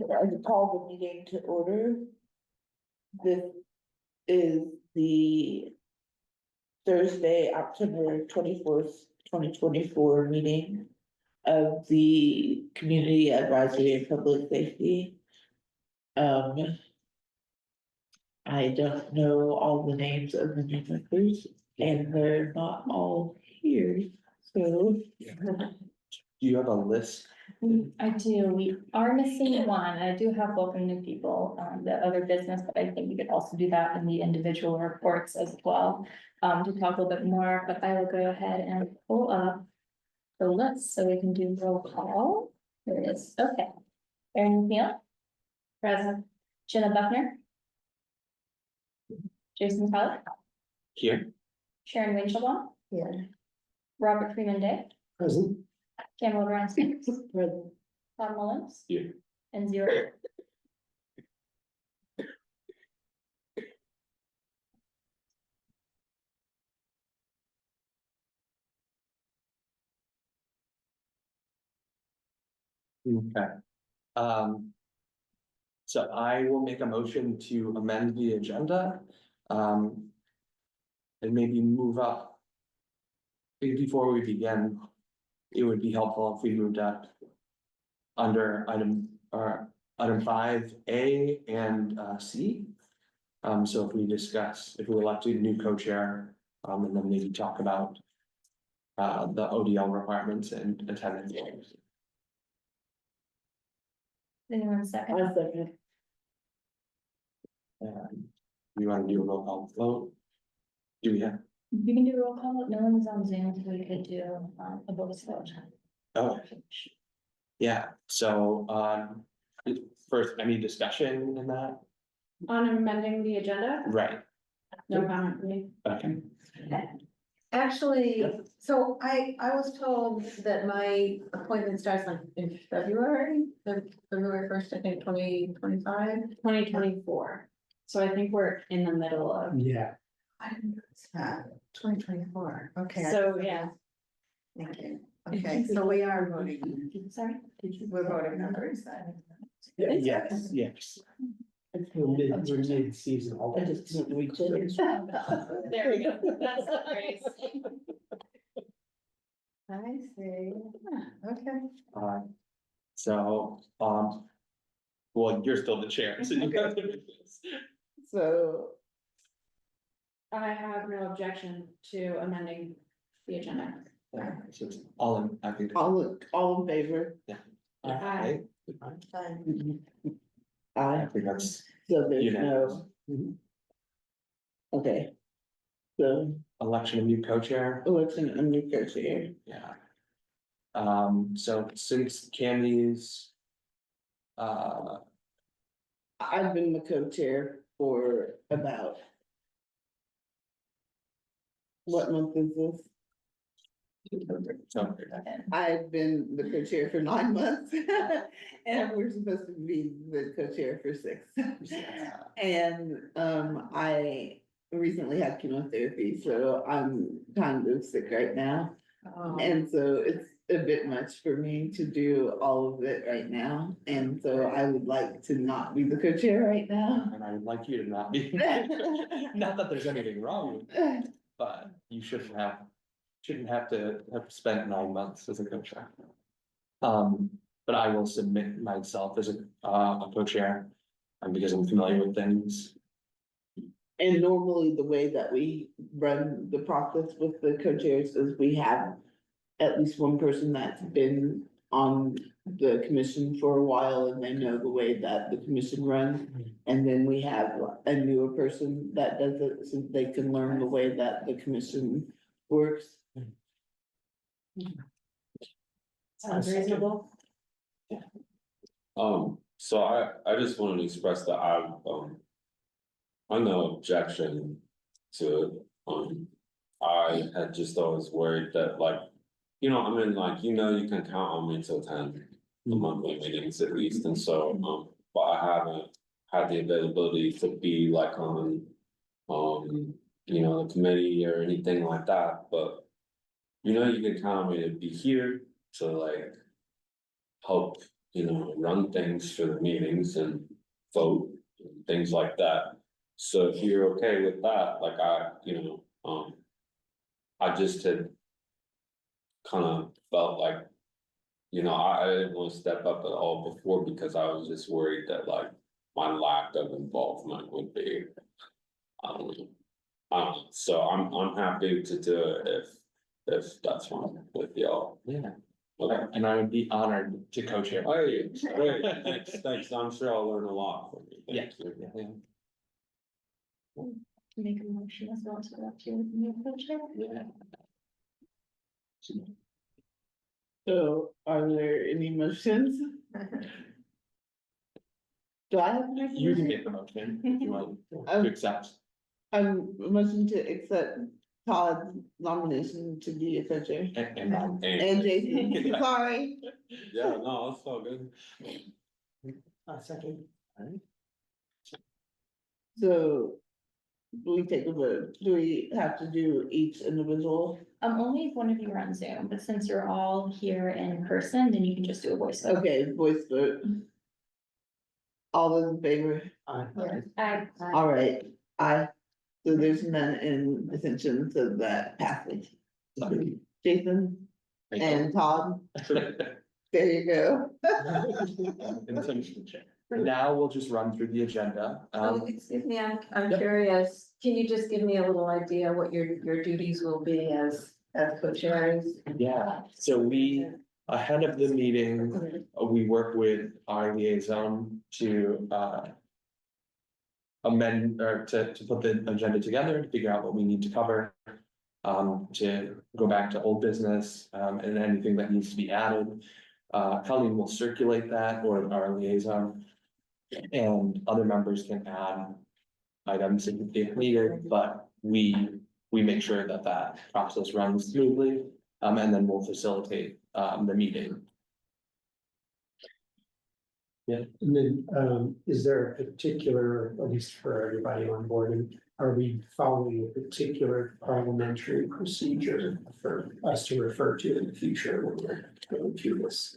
I call the meeting to order. This is the Thursday, October 24th, 2024 meeting of the Community Advisory and Public Safety. I don't know all the names of the new members, and they're not all here, so. Do you have a list? I do, we are missing one, I do have welcome new people, the other business, but I think we could also do that in the individual reports as well. To talk a little bit more, but I will go ahead and pull up the list so we can do roll call. There it is, okay. Erin Neal. Present. Jenna Buckner. Jason Tyler. Here. Sharon Winchelbaum. Here. Robert Freeman Day. Present. Campbell Brownstein. Present. Todd Mullins. Here. And zero. Okay. So I will make a motion to amend the agenda. And maybe move up. Maybe before we begin, it would be helpful if we moved up. Under item 5A and C. So if we elected a new co-chair, and then maybe talk about. The ODL requirements and attendance. Anyone second? One second. You want to do a roll call vote? Do we have? We can do a roll call, no one's on Zoom, so we could do a voice vote. Oh, yeah, so, first, any discussion in that? On amending the agenda? Right, No comment from me. okay. Actually, so I was told that my appointment starts in February, February 1st, I think, 2025. 2024. So I think we're in the middle of, Yeah, I didn't know it's that, 2024, okay. so yeah. Thank you, okay, so we are voting, Sorry? we're voting members then. yes, Yes. we're mid-season. I just didn't reach it. There we go. That's the phrase. I see, okay. So, well, you're still the chair, so you have to. So, I have no objection to amending the agenda. So it's all in, I think. all in favor? Aye. I Aye, think that's so there's unanimous. no. Okay. So, Election of new co-chair. election of new co-chair. Yeah. So since Candy's. I've been the co-chair for about. What month is this? So, I've been the co-chair for 9 months. And we're supposed to be the co-chair for 6. And I recently had chemotherapy, so I'm kind of sick right now. And so it's a bit much for me to do all of it right now. And so I would like to not be the co-chair right now. and I would like you to not be, not that there's anything wrong with it, but you shouldn't have to have spent 9 months as a co-chair. But I will submit myself as a co-chair, because I'm familiar with things. And normally the way that we run the process with the co-chairs is we have at least one person that's been on the commission for a while and they know the way that the commission runs. And then we have a newer person that does it so they can learn the way that the commission works. Sounds reasonable. So I just wanted to express that I'm no objection to it. I had just always worried that like, you know, I mean, like, you can count on me to attend the monthly meetings at least, and so, but I haven't had the availability to be like on, the committee or anything like that, but you can count on me to be here to like help, run things for the meetings and vote, and things like that. So if you're okay with that, like I just had kind of felt like, I didn't want to step up at all before because I was just worried that like my lack of involvement would be, I don't know. So I'm happy to do it if that's fine with y'all. Yeah, Okay. and I would be honored to co-chair. Hey, great, thanks, I'm sure I'll learn a lot from you. Yeah. Thank you. Yeah. Make a motion as well to go up to new culture. Yeah. So are there any motions? Do I have to make a You can motion? make the motion if you want to Um, accept. Motion to accept Todd's nomination to be a co-chair. And And Jason, sorry. Yeah, no, that's all good. Second. So do we take a vote? Do we have to do each individual? Only if one of you are on Zoom, but since you're all here in person, then you can just do a voice vote. Okay, voice vote. All those in favor? All right, aye. So there's none in dissension, so that passes. Jason and Todd, there you go. And so now we'll just run through the agenda. Excuse me, I'm curious, can you just give me a little idea what your duties will be as co-chairs? Yeah, so we, ahead of the meeting, we work with our liaison to amend or to put the agenda together, to figure out what we need to cover. To go back to old business, and anything that needs to be added. Colleen will circulate that, or our liaison. And other members can add items if needed, but we make sure that that process runs smoothly. And then we'll facilitate the meeting. And then, is there a particular, at least for everybody on board, and are we following a particular parliamentary procedure for us to refer to in the future when we're going through this?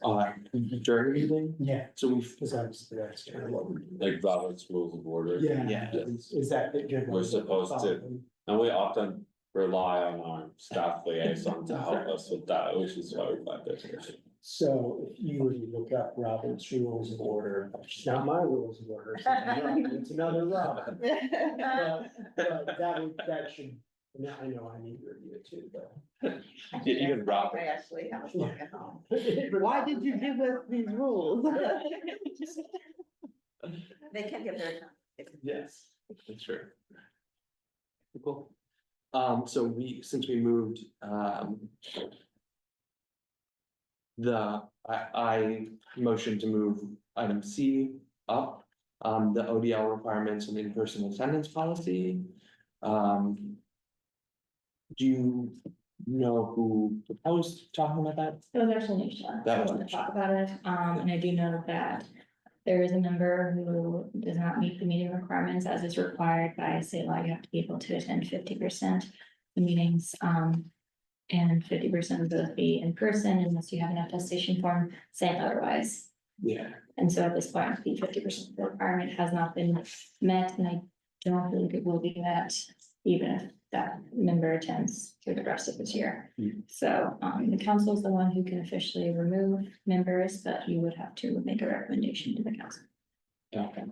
During the meeting, Yeah, so we, because that's kind of what we. Like Robert's Rules of Order. Yeah, is that the good? We're supposed to. And we often rely on our staff liaison to help us with that, which is why we find it. So if you were to look up Robert's Rules of Order, which is not my rules of order, it's another Robin. But that should, now I know I need to review it too, but. even Robert, I actually have a book at home. Why did you give us these rules? They can give their. yes, that's true. Cool. So since we moved, I motioned to move item C up, the ODL requirements and in-person attendance policy. Do you know who proposed talking about that? It was actually Nisha. That who was wanted to Nisha. talk about it, and I do know that there is a member who does not meet the meeting requirements as is required by state law. You have to be able to attend 50% the meetings, and 50% of the be in person unless you have an attestation form saying otherwise. Yeah. And so at this point, the 50% requirement has not been met, and I don't think it will be met even if that member attends through the rest of this year. Mm. So, the council is the one who can officially remove members, but you would have to make a recommendation to the council. Okay.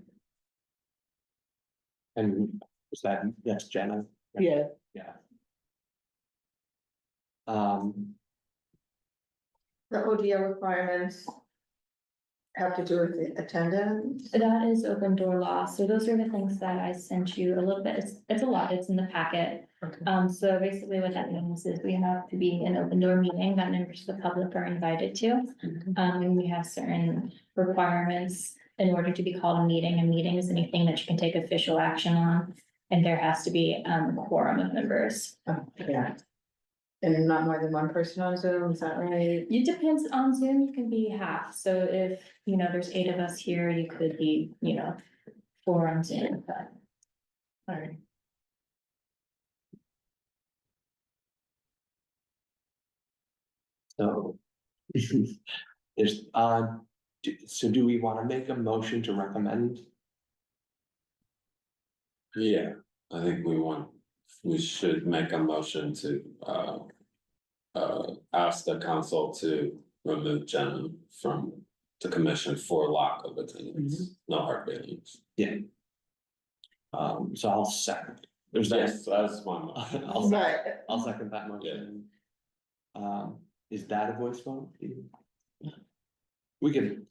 And is that's Jenna? Yeah, Yeah. The ODL requirements have to do with the attendance. That is open door law. So those are the things that I sent you a little bit. It's a lot. It's in the packet. Okay. So basically what that means is we have to be an open door meeting that members of the public are invited to. And we have certain requirements in order to be called a meeting. A meeting is anything that you can take official action on. And there has to be a quorum of members. Yeah. And not more than one person on Zoom, is that right? It depends on Zoom, you can be half. So if, there's 8 of us here, you could be, 4 on Zoom, but. All right. So. There's, So do we wanna make a motion to recommend? Yeah, I think we should make a motion to, ask the council to remove Jenna from the commission for lack of attendance, no hard feelings. So I'll second. There's that. Yes, that's my motion. I'll second that motion. Is that a voice vote? We can,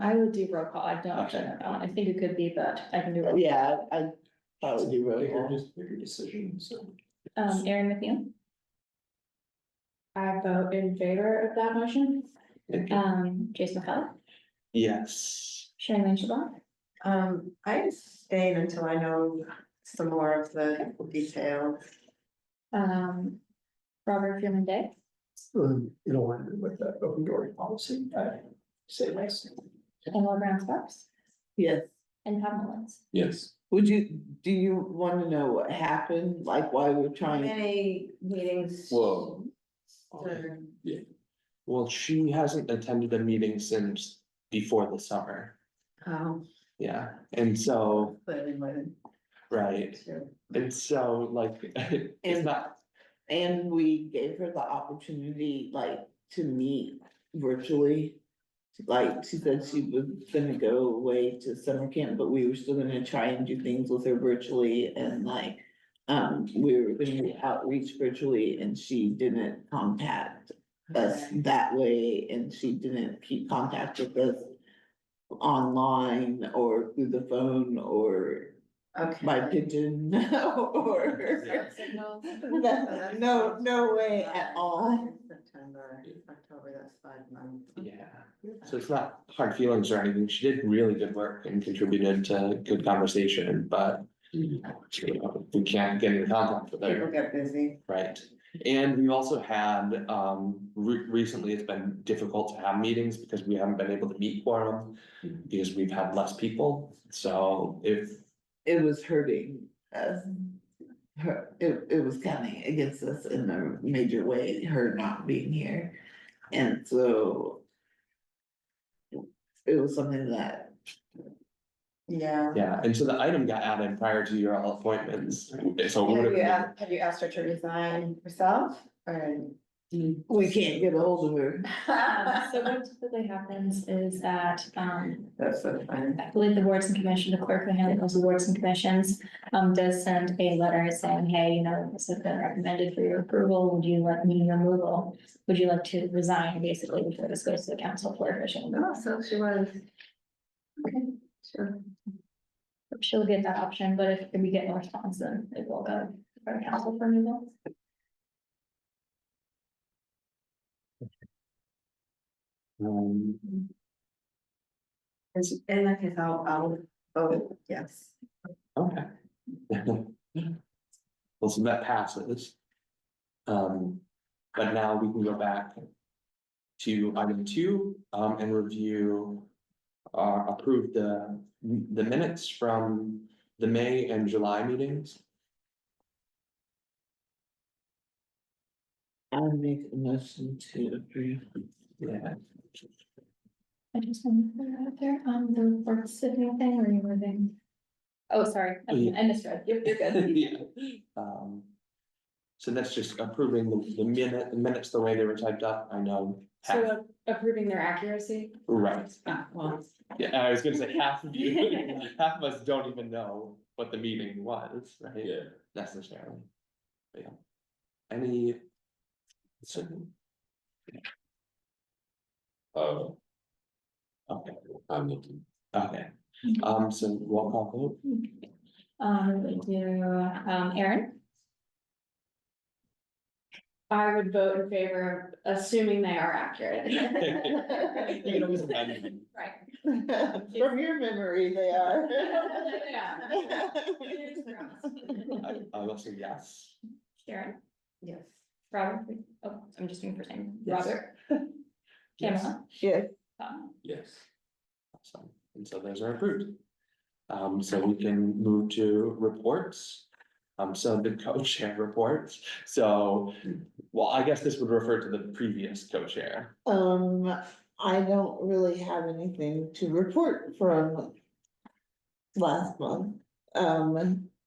I would do roll call, I don't, Okay. I think it could be, but I can do roll. Yeah, I probably do roll Bigger, call. just bigger decision, so. Erin Matthew, I vote in favor of that motion. Jason McCullough, yes. Sharon Shabbat, I stayed until I know some more of the details. Robert Freeman Day, In alignment with the open door policy, I say yes. Emma Brown Sparks, Yes, and Pat Mullins. Yes, do you want to know what happened, like why we're How trying? many meetings? Well, Or- Well, she hasn't attended a meeting since before the summer, Oh, yeah, and so, clearly more than right, two. and so like, it's And- not. And we gave her the opportunity, like, to meet virtually. Like, she said she was gonna go away to summer camp, but we were still gonna try and do things with her virtually and like. We were gonna do outreach virtually and she didn't contact us Okay. that way and she didn't keep contact with us. Online or through the phone or Okay. by pigeon or. Signals. No way at all. September, October, that's 5 months. Yeah, so it's not hard feelings or anything, she did really good work and contributed to good conversation, but. You know, we can't get in contact with People her, get busy. right? And we've also had, recently it's been difficult to have meetings because we haven't been able to meet quorum. Because we've had less people, so if, It was hurting us. It was counting against us in a major way, her not being here. And so. It was something that, Yeah. yeah, and so the item got added prior to your all appointments, so. it would've been- Have you asked her to resign herself or? we can't get a hold of her. So what typically happens is that, That's so funny. I believe the boards and commission, the clerk who handles the boards and commissions, does send a letter saying, hey, you know, this has been recommended for your approval, would you like me removal? Would you like to resign basically before this goes to the council for official? Oh, so she was. Okay, sure. She'll get that option, but if we get no response, then it will go for the council for removal. In that case, I'll vote yes. Okay. Well, so that passes. But now we can go back to item 2, and review. Approve the minutes from the May and July meetings. I'll make a motion to approve. Yeah. I just want to put it out there, the report sitting thing, or you moving? Oh, sorry, I misread, you're good. Yeah. So that's just approving the minutes the way they were typed up, I know. So approving their accuracy. Right, Well, yeah, I was gonna say half of you, half of us don't even know what the meeting was, right? yeah, Necessarily. But yeah. Any? So, okay, I'm looking. okay, so roll call vote, We do, Aaron, I would vote in favor of assuming they are accurate. you can always amend them. right, From your memory, they are. I will say yes. Sharon, Yes. Robert, oh, I'm just doing first name, Yes. Robert. Yes. Pamela, Yes, Yes. Awesome. And so those are approved. So we can move to reports. So the co-chair reports, so, well, I guess this would refer to the previous co-chair. I don't really have anything to report from last month.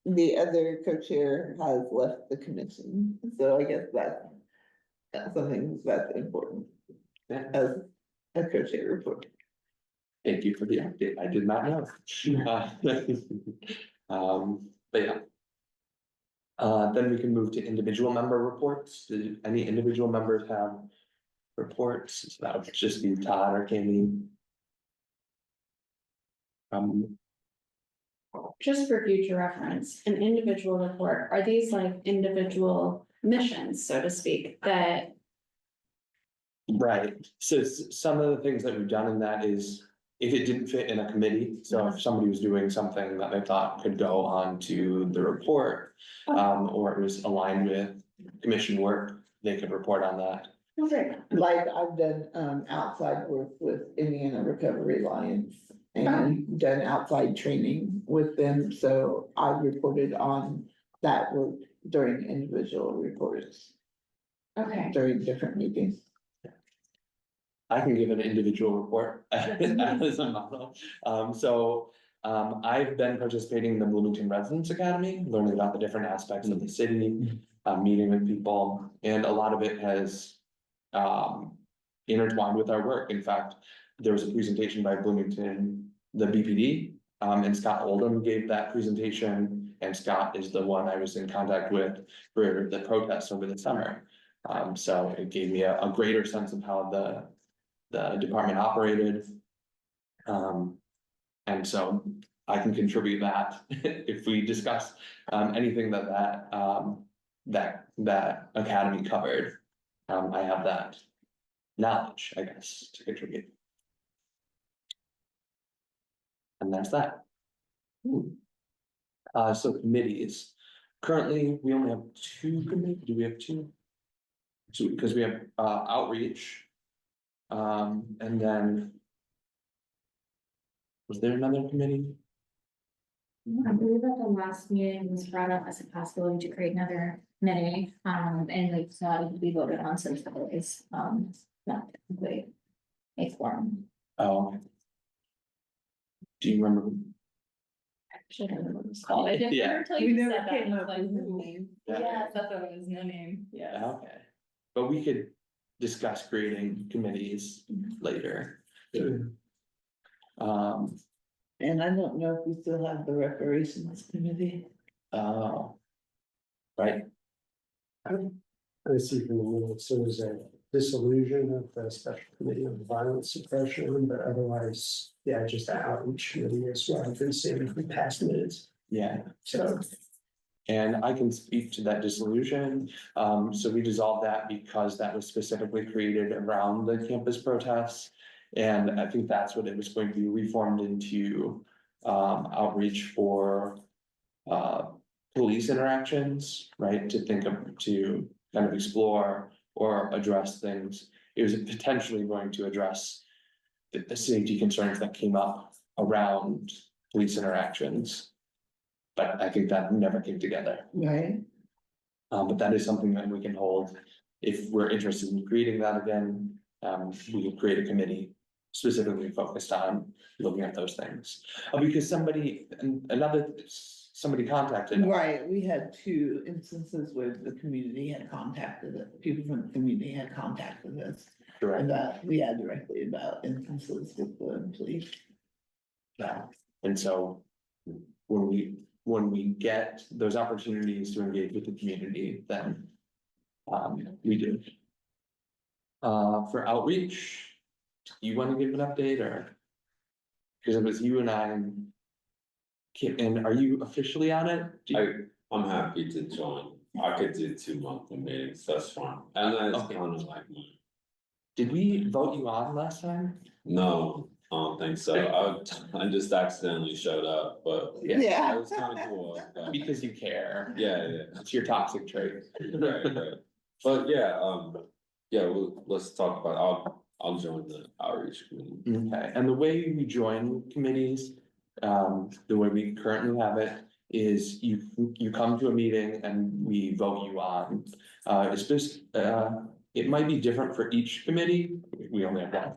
The other co-chair has left the commission, so I guess that's something that's important Yeah. as a co-chair report. Thank you for the update. I did not know. But yeah. Then we can move to individual member reports. Do any individual members have reports? So that would just be Todd or Kami. Just for future reference, an individual report, are these like individual missions, so to speak, that, Right, so some of the things that we've done in that is, if it didn't fit in a committee, so if somebody was doing something that they thought could go on to the report. Or it was aligned with commission work, they could report on that. Like I've done outside work with Indiana Recovery Alliance and done outside training with them, so I reported on that work during individual reports, okay, during different meetings. I can give an individual report as a model. I've been participating in the Bloomington Residents Academy, learning about the different aspects of the city, meeting with people, and a lot of it has intertwined with our work. In fact, there was a presentation by Bloomington, the BPD, and Scott Oldham gave that presentation, and Scott is the one I was in contact with for the protests over the summer. So it gave me a greater sense of how the department operated. And so I can contribute that if we discuss anything that academy covered. I have that knowledge, I guess, to contribute. And that's that. So committees, currently, we only have 2 committees. Do we have 2? So, because we have outreach. And then. Was there another committee? I believe at the last meeting was brought up as a possibility to create another committee, and it's not to be voted on since it is, not technically a forum. Oh. Do you remember? Should I remember what it's called? I didn't Yeah. remember until We you never said that, came and I up was like, with a ooh. name. Yeah, that's what it was, no name, yeah. Okay, but we could discuss creating committees later. And I don't know if we still have the reparations committee. Oh. Right, I see from the minutes, there was a dissolution of the special committee on violence suppression, but otherwise, yeah, just the outreach committee as well. I've been seeing from past minutes, yeah, so. and I can speak to that dissolution. So we dissolved that because that was specifically created around the campus protests. And I think that's what it was going to be reformed into, outreach for, police interactions, right? To think of, to kind of explore or address things. It was potentially going to address the safety concerns that came up around police interactions. But I think that never came together. Right. But that is something that we can hold. If we're interested in creating that again, we can create a committee specifically focused on looking at those things. Because somebody contacted us. Right, we had 2 instances where the community had contacted us, people from the community had contacted us. Correct. Directly about instances with the police. Yeah, and so when we get those opportunities to engage with the community, then we do. For outreach, do you want to give an update or? Because it was you and I. And are you officially on it? I'm happy to join. I could do 2 monthly meetings, that's fine. And then it's Okay. kind of like, Did we vote you on last time? no, I don't think so. I just accidentally showed up, but Yeah. it was kind of cool. Because you care. Yeah, yeah. It's your toxic trait. Right, right. But yeah, let's talk about, I'll join the outreach committee. Okay, and the way we join committees, the way we currently have it is you come to a meeting and we vote you on. It's just, it might be different for each committee. we only have one.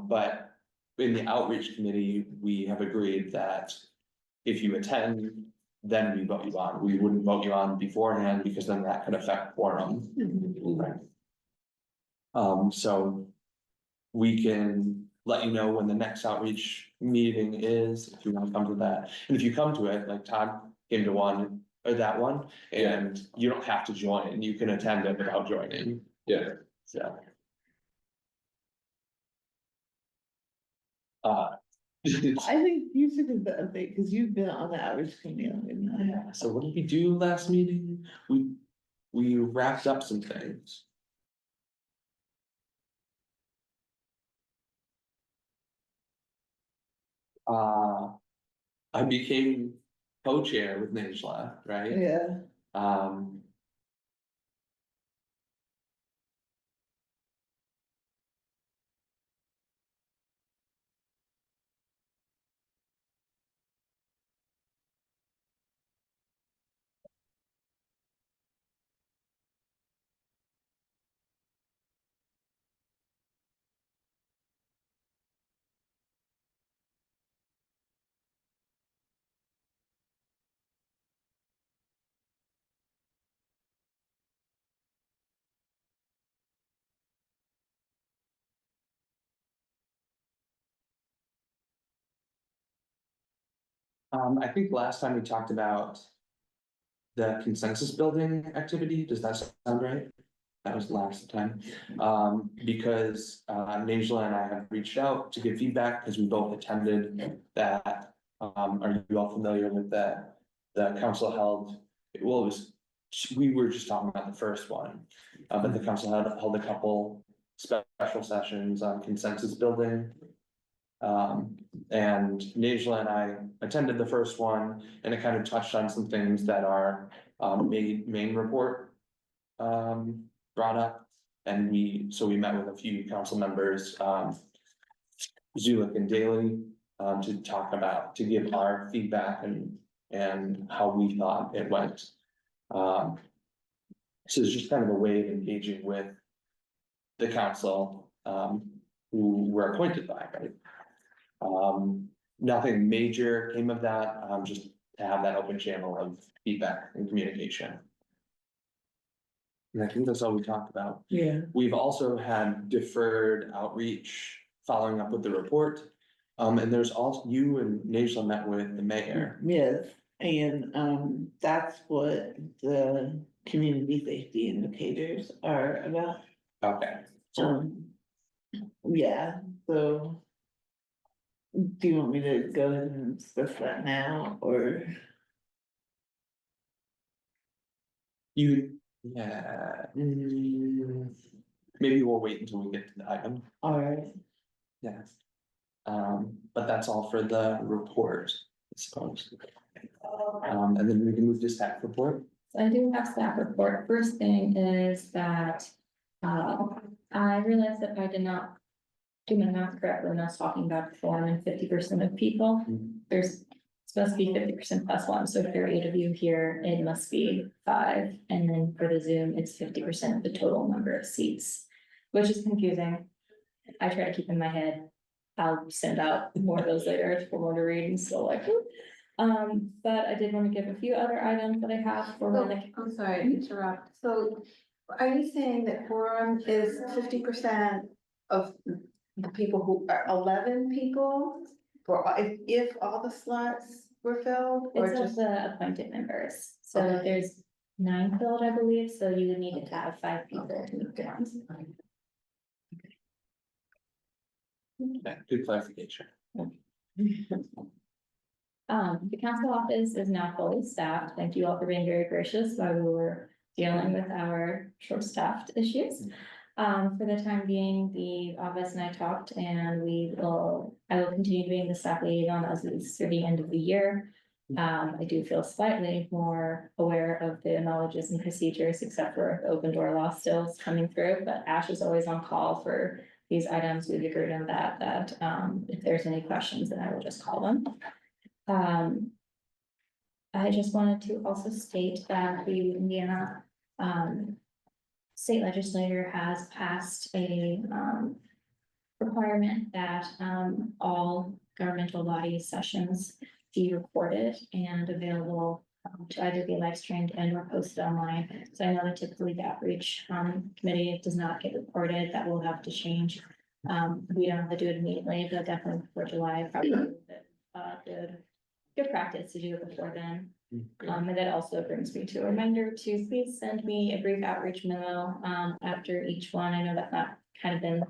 But in the outreach committee, we have agreed that if you attend, then we vote you on. We wouldn't vote you on beforehand because then that could affect quorum. Right. So we can let you know when the next outreach meeting is, if you wanna come to that. And if you come to it, like Todd came to one, or that one, and you don't have to join, you can attend it without joining, Yeah, so. I think you should give the update, because you've been on the outreach committee longer than I have. So what did we do last meeting? We wrapped up some things. I became co-chair with Najla, right? Yeah, Um. I think last time we talked about the consensus building activity. Does that sound right? That was last time. Because Najla and I have reached out to give feedback because we both attended that. Are you all familiar with that? The council held, well, it was, we were just talking about the first one. But the council held a couple special sessions on consensus building. And Najla and I attended the first one, and it kind of touched on some things that our main report brought up. And we met with a few council members, Zulik and Daly, to give our feedback and how we thought it went. So it's just kind of a way of engaging with the council, who we're appointed by, right? Nothing major came of that, just to have that open channel of feedback and communication. And I think that's all we talked about. yeah. We've also had deferred outreach following up with the report. And there's also, you and Najla met with the mayor. Yes, and that's what the community safety indicators are about. Okay. Yeah, so. Do you want me to go ahead and discuss that now, or? Yeah. Maybe we'll wait until we get to the item. Alright, Yes. But that's all for the report, I suppose. And then we can move to staff report. So I do have staff report. First thing is that, I realized that I did not do my math correctly when I was talking about form and 50% of people. There's supposed to be 50% plus one, so if there are 8 of you here, it must be 5, and then for the Zoom, it's 50% of the total number of seats, which is confusing. I try to keep in my head. I'll send out more of those later for more to read and still like. But I did want to give a few other items that I have for when the. I'm sorry to interrupt. So are you saying that quorum is 50% of the people who are 11 people? For if all the slots were filled, or It's of just? the appointed members, so Okay. there's 9 filled, I believe, so you would need to have 5 people to move down. Yeah, good clarification. The council office is now fully staffed. Thank you all for being very gracious while we were dealing with our short-staffed issues. For the time being, the office and I talked, and I will continue being the staff liaison as is through the end of the year. I do feel slightly more aware of the knowledges and procedures, except for the open door law still is coming through, but Ash is always on call for these items. We've agreed on that if there's any questions, then I will just call them. I just wanted to also state that the Indiana, state legislature has passed a, requirement that, all governmental body sessions be recorded and available to either be live streamed and or posted online. So I know that typically the outreach, committee does not get recorded, that will have to change. We don't have to do it immediately, but definitely before July, probably, good practice to do it before then. And that also brings me to a reminder to please send me a brief outreach memo, after each one. I know that's not kind of been,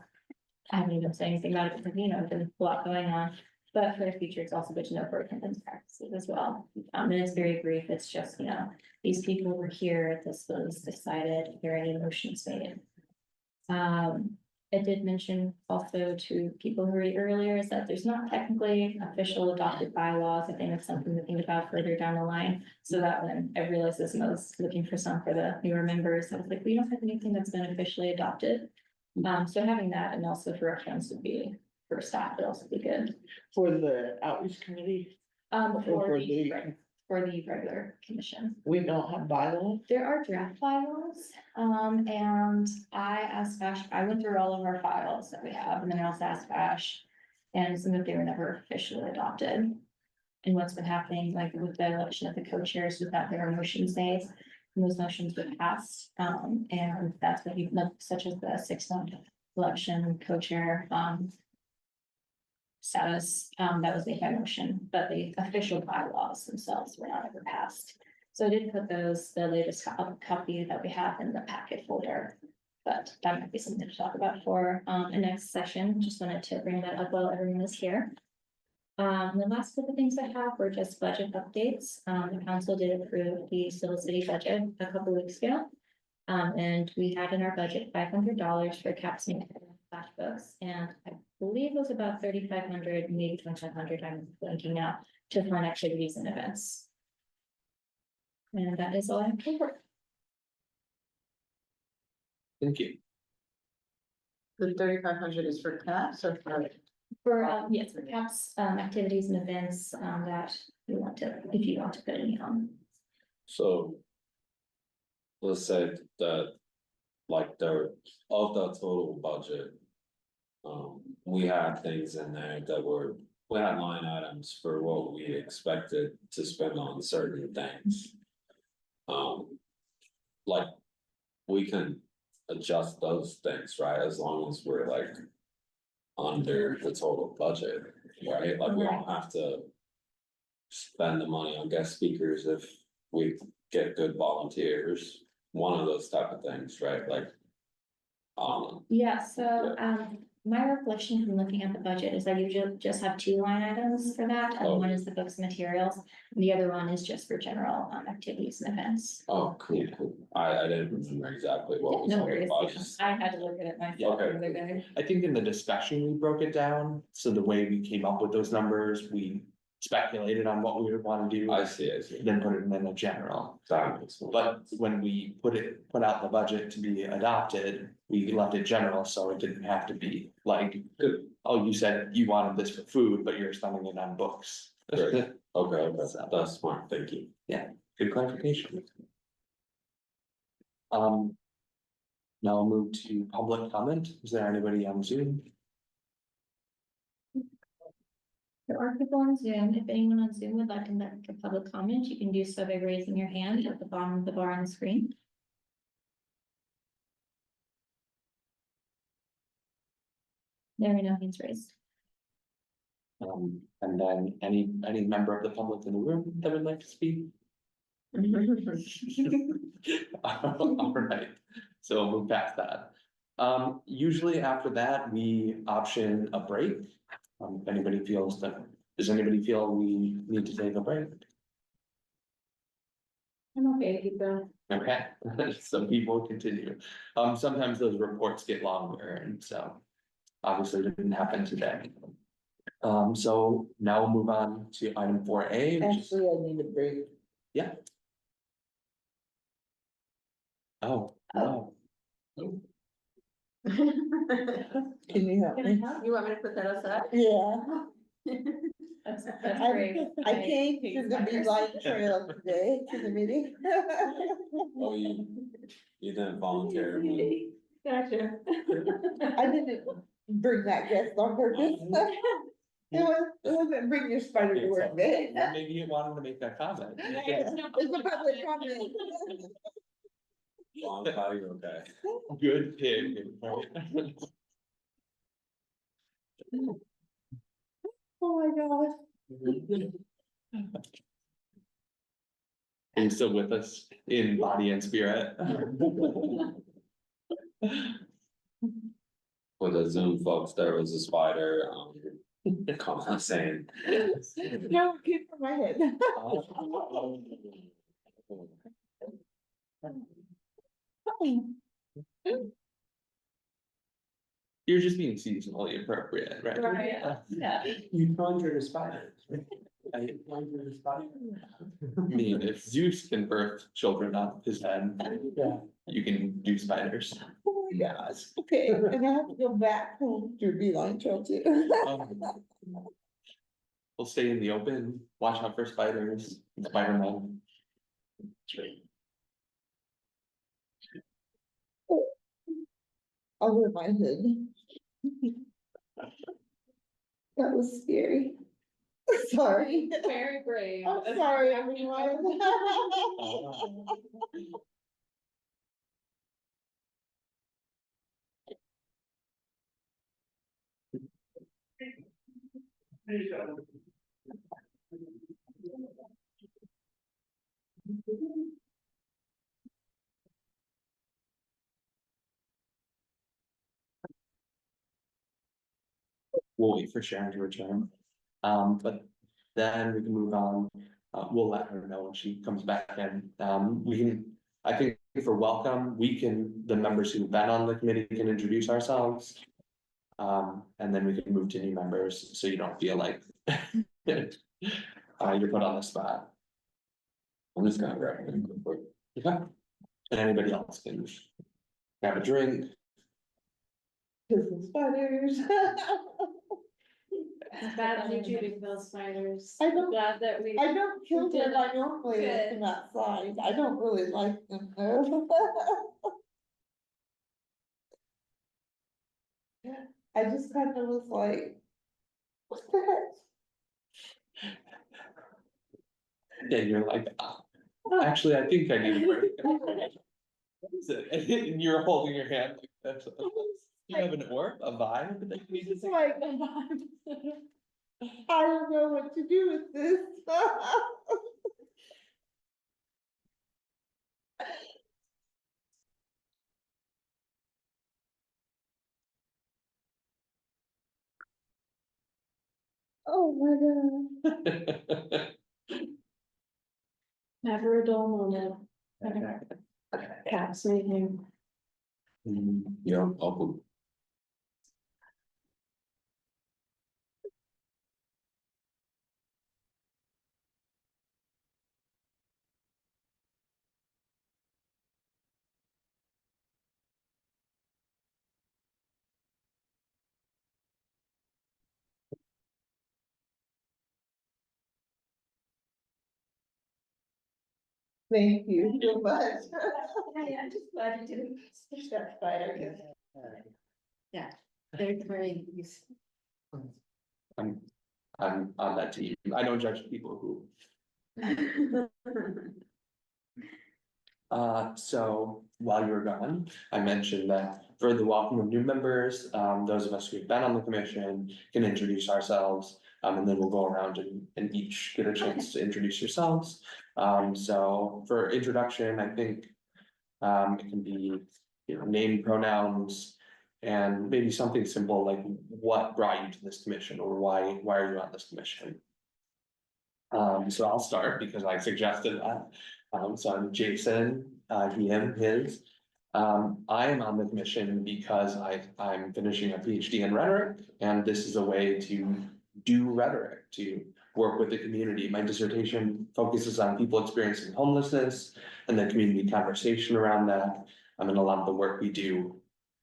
I haven't even said anything about it because, you know, there's been a lot going on. But for the future, it's also good to know for attendance practices as well. And it's very brief. It's just, you know, these people were here, this was decided, here are any motions made. It did mention also to people who read earlier is that there's not technically official adopted bylaws. I think it's something to think about further down the line. So that when I realized this and I was looking for some for the newer members, I was like, we don't have anything that's been officially adopted. So having that and also for reference would be, for staff would also be good. For the outreach committee, or For the regular commission. we don't have bylaws. There are draft files, and I asked Ash, I went through all of our files that we have, and then I also asked Ash. And some of they were never officially adopted. And what's been happening, like with the election of the co-chairs, was that there are motions made, and those motions were passed, and that's what you, such as the 6-month election co-chair, status, that was made by motion, but the official bylaws themselves were not ever passed. So I did put those, the latest copy that we have in the packet folder. But that might be something to talk about for the next session. Just wanted to bring that up while everyone is here. The last couple of things I have were just budget updates. The council did approve the Civil City budget a couple weeks ago. And we had in our budget $500 for caps and flash books, and I believe it was about 3,500, maybe 2,500, I'm blanking now, to fund activities and events. And that is all I have to report. Thank you. The 3,500 is for caps or for? Yes, for caps, activities and events, that you want to, if you want to put any on. So. Let's say that, like, of the total budget. We had things in there that we had line items for what we expected to spend on certain things. Like, we can adjust those things, right, as long as we're like. Under the total budget, right, like we don't have to. Spend the money on guest speakers if we get good volunteers, one of those type of things, right, like. Yeah, so, my reflection from looking at the budget is that you just have 2 line items for that, and one is the books and materials. And the other one is just for general, activities and events. Oh, cool, I didn't remember exactly what was No on the worries, budget. I had to look at it myself the Okay. other day. I think in the discussion, we broke it down, so the way we came up with those numbers, we speculated on what we would wanna do. I see, Then put it in a general, that makes sense. but when we put out the budget to be adopted, we left it general, so it didn't have to be like. Good. Oh, you said you wanted this for food, but you're spending it on books. Great. Okay, So- that's smart, thank you. Good clarification. Now I'll move to public comment. Is there anybody on Zoom? There are people on Zoom. If anyone on Zoom would like to make a public comment, you can do so by raising your hand at the bottom of the bar on the screen. There are no hands raised. And then any member of the public in the room that would like to speak? All right, so we'll move past that. Usually after that, we option a break. If anybody feels that, does anybody feel we need to take a break? I'm okay, keep going. Okay, so people continue. Sometimes those reports get longer, and so obviously it didn't happen today. So now we'll move on to item 4A, which is, Actually, I need a break. yeah. Oh, no. Can you help Can I me? help? You want me to put that aside? Yeah. That's I great. I came to the Bee Light Trail today to the meeting. Oh, you didn't volunteer. Gotcha. I didn't, bring that guest on purpose. It wasn't bring your spider to work day. Maybe you wanted to make that comment. It's a public comment. Long time, you're okay. Good pig. Right? Oh my gosh. Are you still with us in body and spirit? For the Zoom folks, there was a spider, comment saying. No, it came from my head. You're just being seasonally appropriate, right? Right, yeah. You conjured a spider. I conjured a spider. I mean, if Zeus can birth children out of his head, Yeah. you can do spiders. Oh my gosh, okay, and I have to go back home through Beeline Trail too. We'll stay in the open, watch out for spiders, Spider-Man. I'll wear my hood. That was scary. Sorry. Very brave. I'm sorry, everyone. We'll wait for Sharon to return. But then we can move on. We'll let her know when she comes back in. We can, I think for welcome, the members who've been on the committee can introduce ourselves. And then we can move to new members, so you don't feel like you're put on the spot. I'm just gonna grab it real quick. Okay. And anybody else can grab a drink. Cause the spiders. It's bad that you to kill spiders. I don't, Glad that we. I don't kill them, I normally let Good. them outside, I don't really like them though. I just kind of was like, what the heck? And you're like, actually, I think I need a break. What is it? And you're holding your hand like that's. You have an orb, a vibe that you need to It's say? like, I don't know what to do with this. Oh my god. Never a dull moment. Caps anything. Yeah, I'll. Thank you so much. Hey, I'm just glad you didn't push that spider, cause. Yeah, they're very useful. I'm on that team. I don't judge people who. So while you were gone, I mentioned that for the welcome of new members, those of us who've been on the commission can introduce ourselves. And then we'll go around and each get a chance to introduce yourselves. So for introduction, I think, it can be, name, pronouns. And maybe something simple like what brought you to this commission, or why are you on this commission? So I'll start because I suggested that. So I'm Jason, he, him, his. I am on the commission because I'm finishing a PhD in rhetoric, and this is a way to do rhetoric, to work with the community. My dissertation focuses on people experiencing homelessness and the community conversation around that. And a lot of the work we do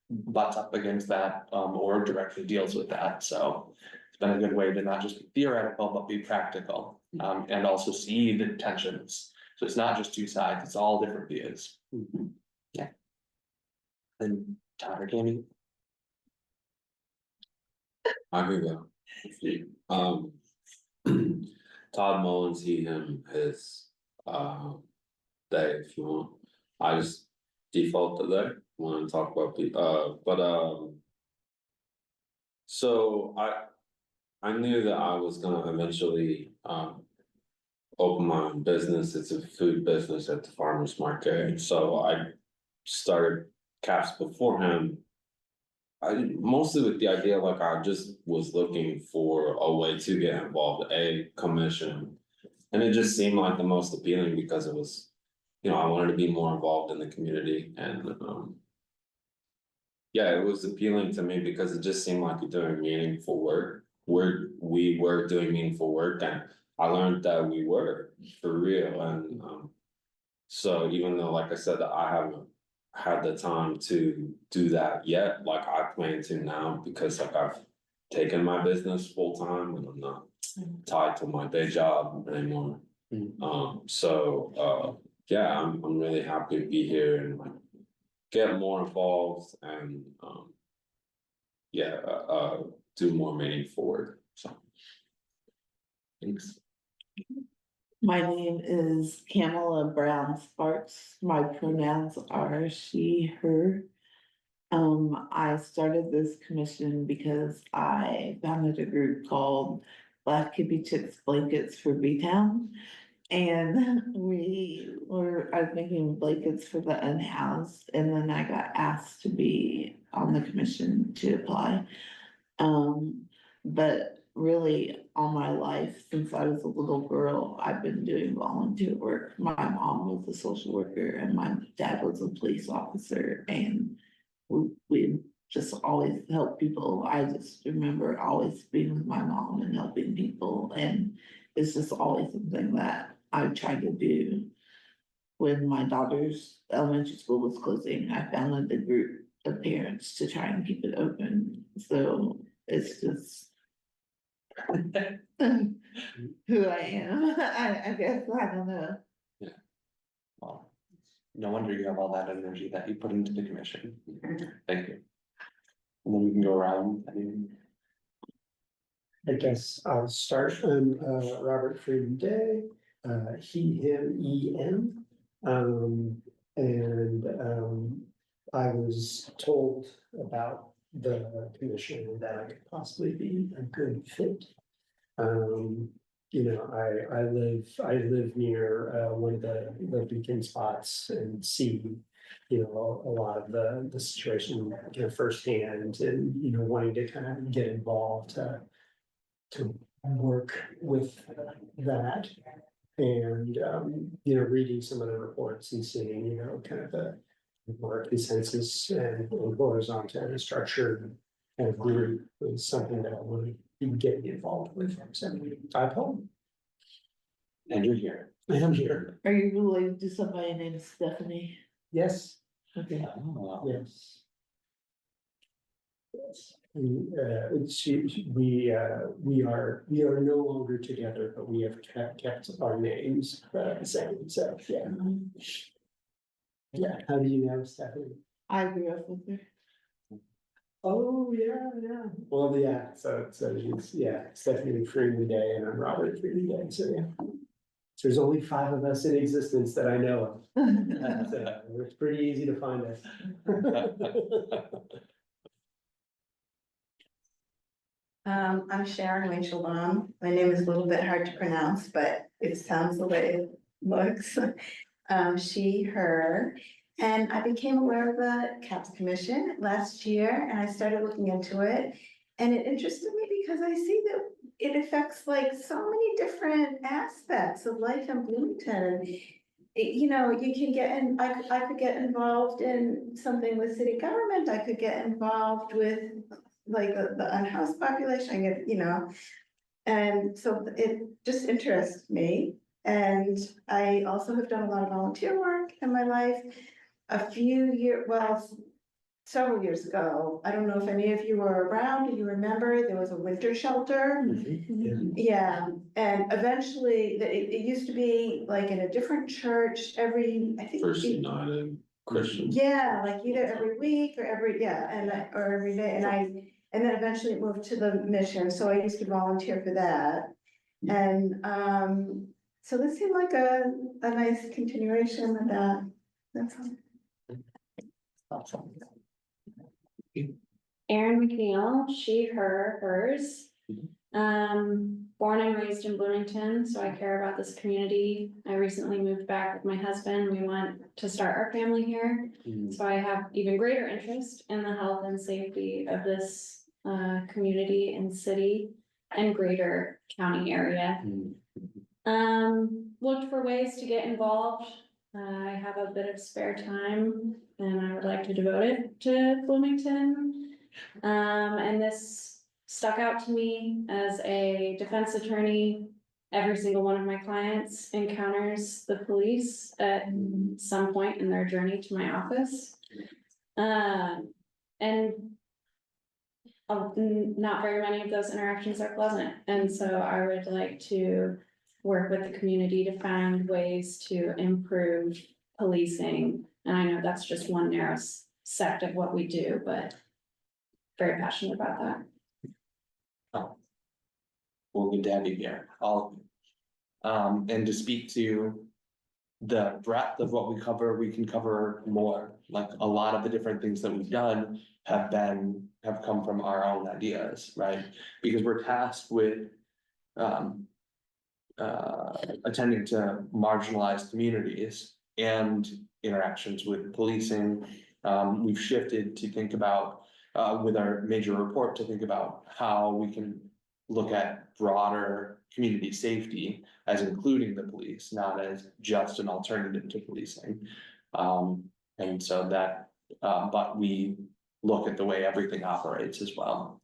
butts up against that, or directly deals with that. So it's been a good way to not just be theoretical, but be practical, and also see the tensions. So it's not just two sides, it's all different views. Yeah. Then Todd or Tammy. I can go. Um. Todd Mullins, he, him, his, they, if you want. I just default to they, when I talk about so I knew that I was gonna eventually, open my own business. It's a food business at the farmer's market, so I started Caps before him. I mostly with the idea, like I just was looking for a way to get involved, a commission. And it just seemed like the most appealing because it was, I wanted to be more involved in the community and, yeah, it was appealing to me because it just seemed like you're doing meaningful work. We were doing meaningful work and I learned that we were for real and, so even though, like I said, that I haven't had the time to do that yet, like I plan to now because like I've taken my business full time and I'm not tied to my day job anymore. Yeah, I'm really happy to be here and like get more involved and yeah, do more meaningful work. So thanks. My name is Kamala Brown Sparks. My pronouns are she, her. I started this commission because I founded a group called Black Hippie Chicks Blankets for B-Town. And I was making blankets for the unhoused, and then I got asked to be on the commission to apply. But really, all my life, since I was a little girl, I've been doing volunteer work. My mom was a social worker and my dad was a police officer, and we just always help people. I just remember always being with my mom and helping people, and it's just always something that I tried to do. When my daughter's elementary school was closing, I founded the group of parents to try and keep it open. So it's just who I am. I guess, I don't know. Well, no wonder you have all that energy that you put into the commission. Thank you. And then we can go around. I guess I'll start. I'm Robert Freeman Day, he, him, EM. I was told about the commission and that I could possibly be a good fit. I live near one of the beacon spots and see, a lot of the situation firsthand and, wanting to kind of get involved to work with that. And, reading some of the reports and seeing, kind of the more consensus and horizontal structure kind of group was something that I wanted to be getting involved with. So I'm home. And you're here. I am here. Are you related to somebody named Stephanie? Yes, Okay. Oh, yes. Yes. We are no longer together, but we have kept our names the same. So yeah. Yeah. How do you know Stephanie? I grew up with her. Oh, yeah. Well, yeah, so it's, Stephanie Freeman Day and I'm Robert Freeman Day, so yeah. So there's only 5 of us in existence that I know of. So it's pretty easy to find us. I'm Sharon Rachel Baum. My name is a little bit hard to pronounce, but it sounds the way it looks. She, her. And I became aware of the CAPS Commission last year and I started looking into it. And it interested me because I see that it affects like so many different aspects of life in Bloomington. You can get in, I could get involved in something with city government. I could get involved with like the unhoused population, I get, and so it just interests me. And I also have done a lot of volunteer work in my life. Several years ago, I don't know if any of you were around, do you remember, there was a winter shelter? Yeah, and eventually, it used to be like in a different church I think. First United Christian. Yeah, like either every week or or every day, and and then eventually it moved to the mission, so I used to volunteer for that. And, so this seemed like a nice continuation of that, that's all. Erin McNeil, she, her, hers. Born and raised in Bloomington, so I care about this community. I recently moved back with my husband. We want to start our family here. So I have even greater interest in the health and safety of this community and city and greater county area. Looked for ways to get involved. I have a bit of spare time and I would like to devote it to Bloomington. And this stuck out to me as a defense attorney. Every single one of my clients encounters the police at some point in their journey to my office. And not very many of those interactions are pleasant, and so I would like to work with the community to find ways to improve policing. And I know that's just one narrow sect of what we do, but very passionate about that. Well, good to have you here, all of you. And to speak to the breadth of what we cover, we can cover more. Like a lot of the different things that we've done have come from our own ideas, right? Because we're tasked with attending to marginalized communities and interactions with policing. We've shifted to think about, with our major report, to think about how we can look at broader community safety as including the police, not as just an alternative to policing. And so that, but we look at the way everything operates as well.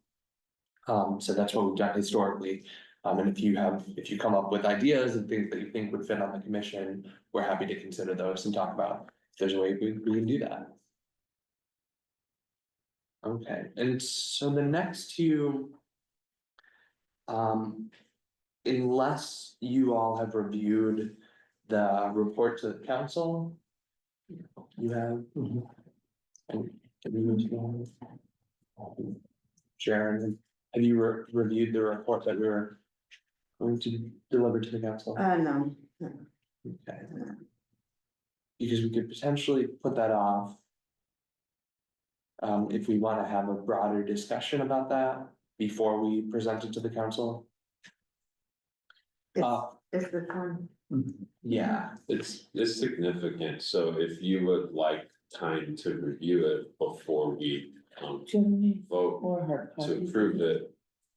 So that's what we've done historically. And if you come up with ideas and things that you think would fit on the commission, we're happy to consider those and talk about if there's a way we can do that. Okay, and so the next two, unless you all have reviewed the report to the council, you have. Sharon, have you reviewed the report that we were going to deliver to the council? No. Okay. Because we could potentially put that off. If we want to have a broader discussion about that before we present it to the council. It's the fun. Yeah, It's significant, so if you would like time to review it before we vote to approve it.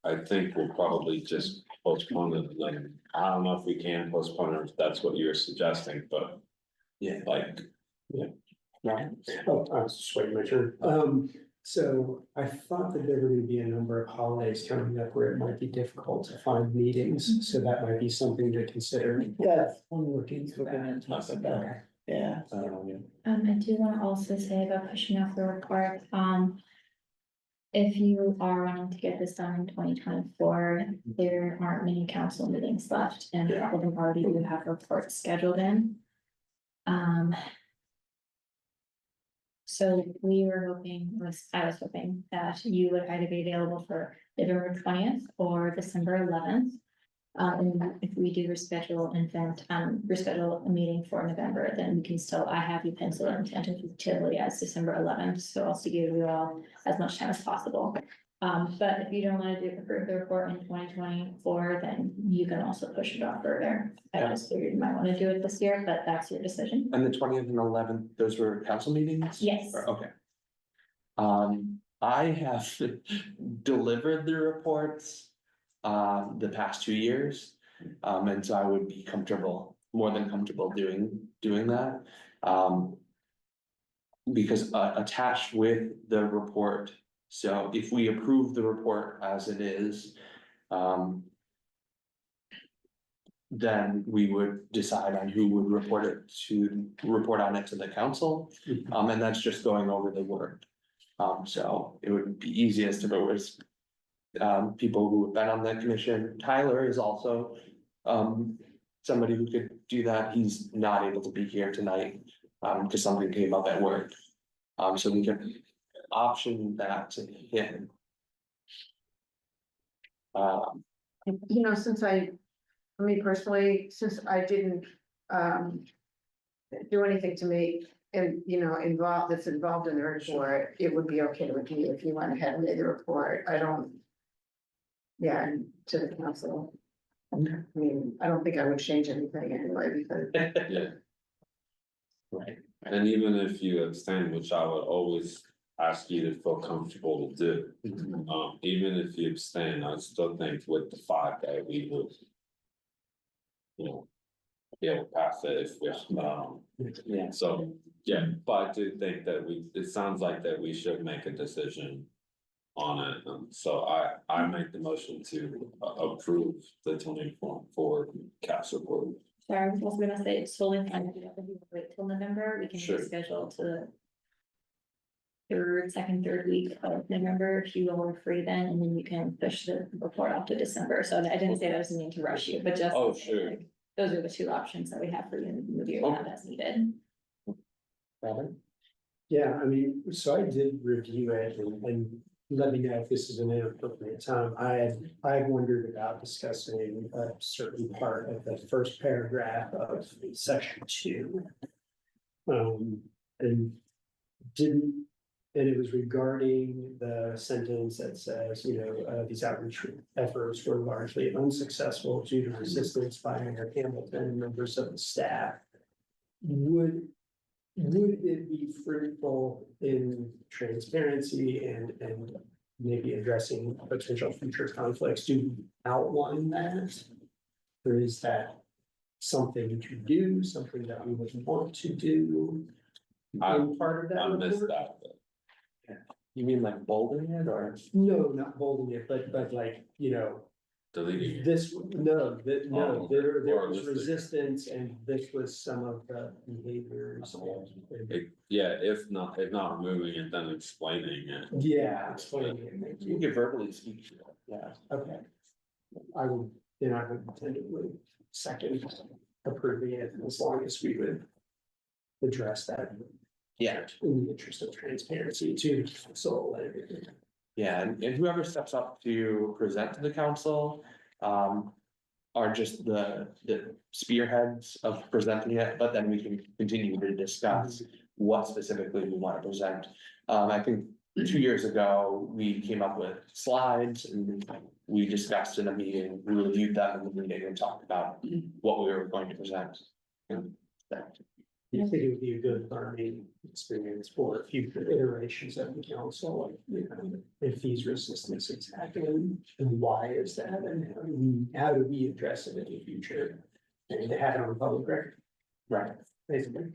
I think we'll probably just postpone it, like, I don't know if we can postpone it, if that's what you're suggesting, but. Yeah. Like, right. Oh, I was just waiting my turn. So I thought that there were gonna be a number of holidays coming up where it might be difficult to find meetings, so that might be something to consider. That's one of the things we're gonna talk about, yeah. I do want to also say about pushing off the report, if you are wanting to get this done in 2024, there aren't many council meetings left, and all of them already do have reports scheduled in. So we were hoping, I was hoping that you would either be available for November 20th or December 11th. And if we do reschedule a meeting for November, then we can still, I have you penciled in tentatively as December 11th, so I'll give you all as much time as possible. But if you don't want to approve the report in 2024, then you can also push it off further. I just figured you might want to do it this year, but that's your decision. And the 20th and 11th, those were council meetings? Yes. Okay. I have delivered the reports the past 2 years. And so I would be more than comfortable doing that. Because attached with the report, so if we approve the report as it is, then we would decide on who would report on it to the council. And that's just going over the work. So it would be easiest if it was people who have been on the commission. Tyler is also somebody who could do that. He's not able to be here tonight because something came up at work. So we can option that to him. You know, for me personally, since I didn't, do anything to make, and, you know, that's involved in the report, it would be okay with me if you went ahead and made the report, I don't. Yeah, and to the council. I mean, I don't think I would change anything anyway, because, Yeah, Right. and even if you abstain, which I would always ask you to feel comfortable to do. Even if you abstain, I still think with the 5 that we would. You know. Be able to pass it if we, Yeah. so, yeah, but I do think that it sounds like that we should make a decision. On it, so I make the motion to approve the 24 caps report. Sorry, I was also gonna say, it's totally fine if you have to wait till November, we can Sure. reschedule to the third week of November, if you all are free then, and then you can push the report off to December, so I didn't say that was mean to rush you, but just. Oh, sure. like, those are the two options that we have for you to move you around as needed. Robert? Yeah, I mean, so I did review it and let me know if this is an inappropriate time. I wondered about discussing a certain part of the first paragraph of section 2. And didn't, and it was regarding the sentence that says, you know, these outreach efforts were largely unsuccessful due to resistance by Mayor Hamilton and members of the staff. Would it be fruitful in transparency and maybe addressing potential future conflicts to outline that? Or is that something to do, something that we would want to do? In part of that I missed report? that. You mean like bolding it or? No, not holding it, but like, you know, Deleting it. this, no, Oh, there or was listed. resistance and this was some of the behaviors. Yeah, if not removing it, then explaining it. Yeah, explaining it, thank You you. can verbally speak to it, yeah. Okay. I would tentatively second approving it as long as we would address that Yeah. in the interest of transparency to the council and everything. Yeah, and whoever steps up to present to the council, are just the spearheads of presenting it, but then we can continue to discuss what specifically we want to present. I think 2 years ago, we came up with slides and we discussed in a meeting, we reviewed them in the meeting and talked about what we were going to present. And that- You think it would be a good learning experience for future iterations of the council, like, you know, if these resistances happen, and why is that, and how do we address it in the future? And to have it on public record, Right. basically.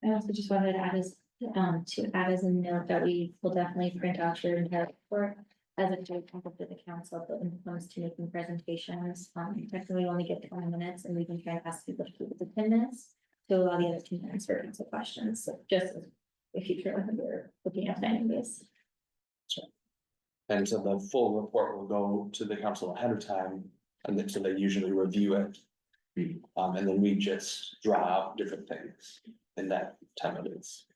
I also just wanted to add as a note that we will definitely print out your entire report as a joint template for the council, but when it comes to making presentations, technically we only get 20 minutes and we can try to ask people to keep it to 10 minutes to allow the other 2 minutes for council questions, so just as a future when we're looking at planning this. And so the full report will go to the council ahead of time, and then so they usually review it. And then we just draw out different things in that 10 minutes.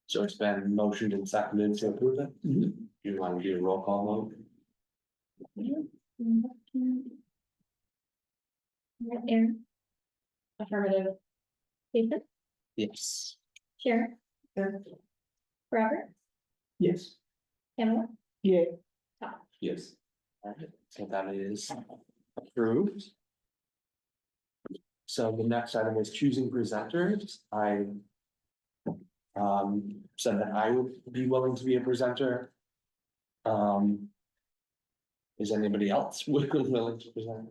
So it's been motioned and seconded to approve it. You want to do a roll call vote? Aaron? Affirmative. Ethan? Yes. Sharon? Robert? Yes. Pamela? Yeah. Yes. Alright, so that is approved. So the next item is choosing presenters. I said that I would be willing to be a presenter. Is anybody else willing to present?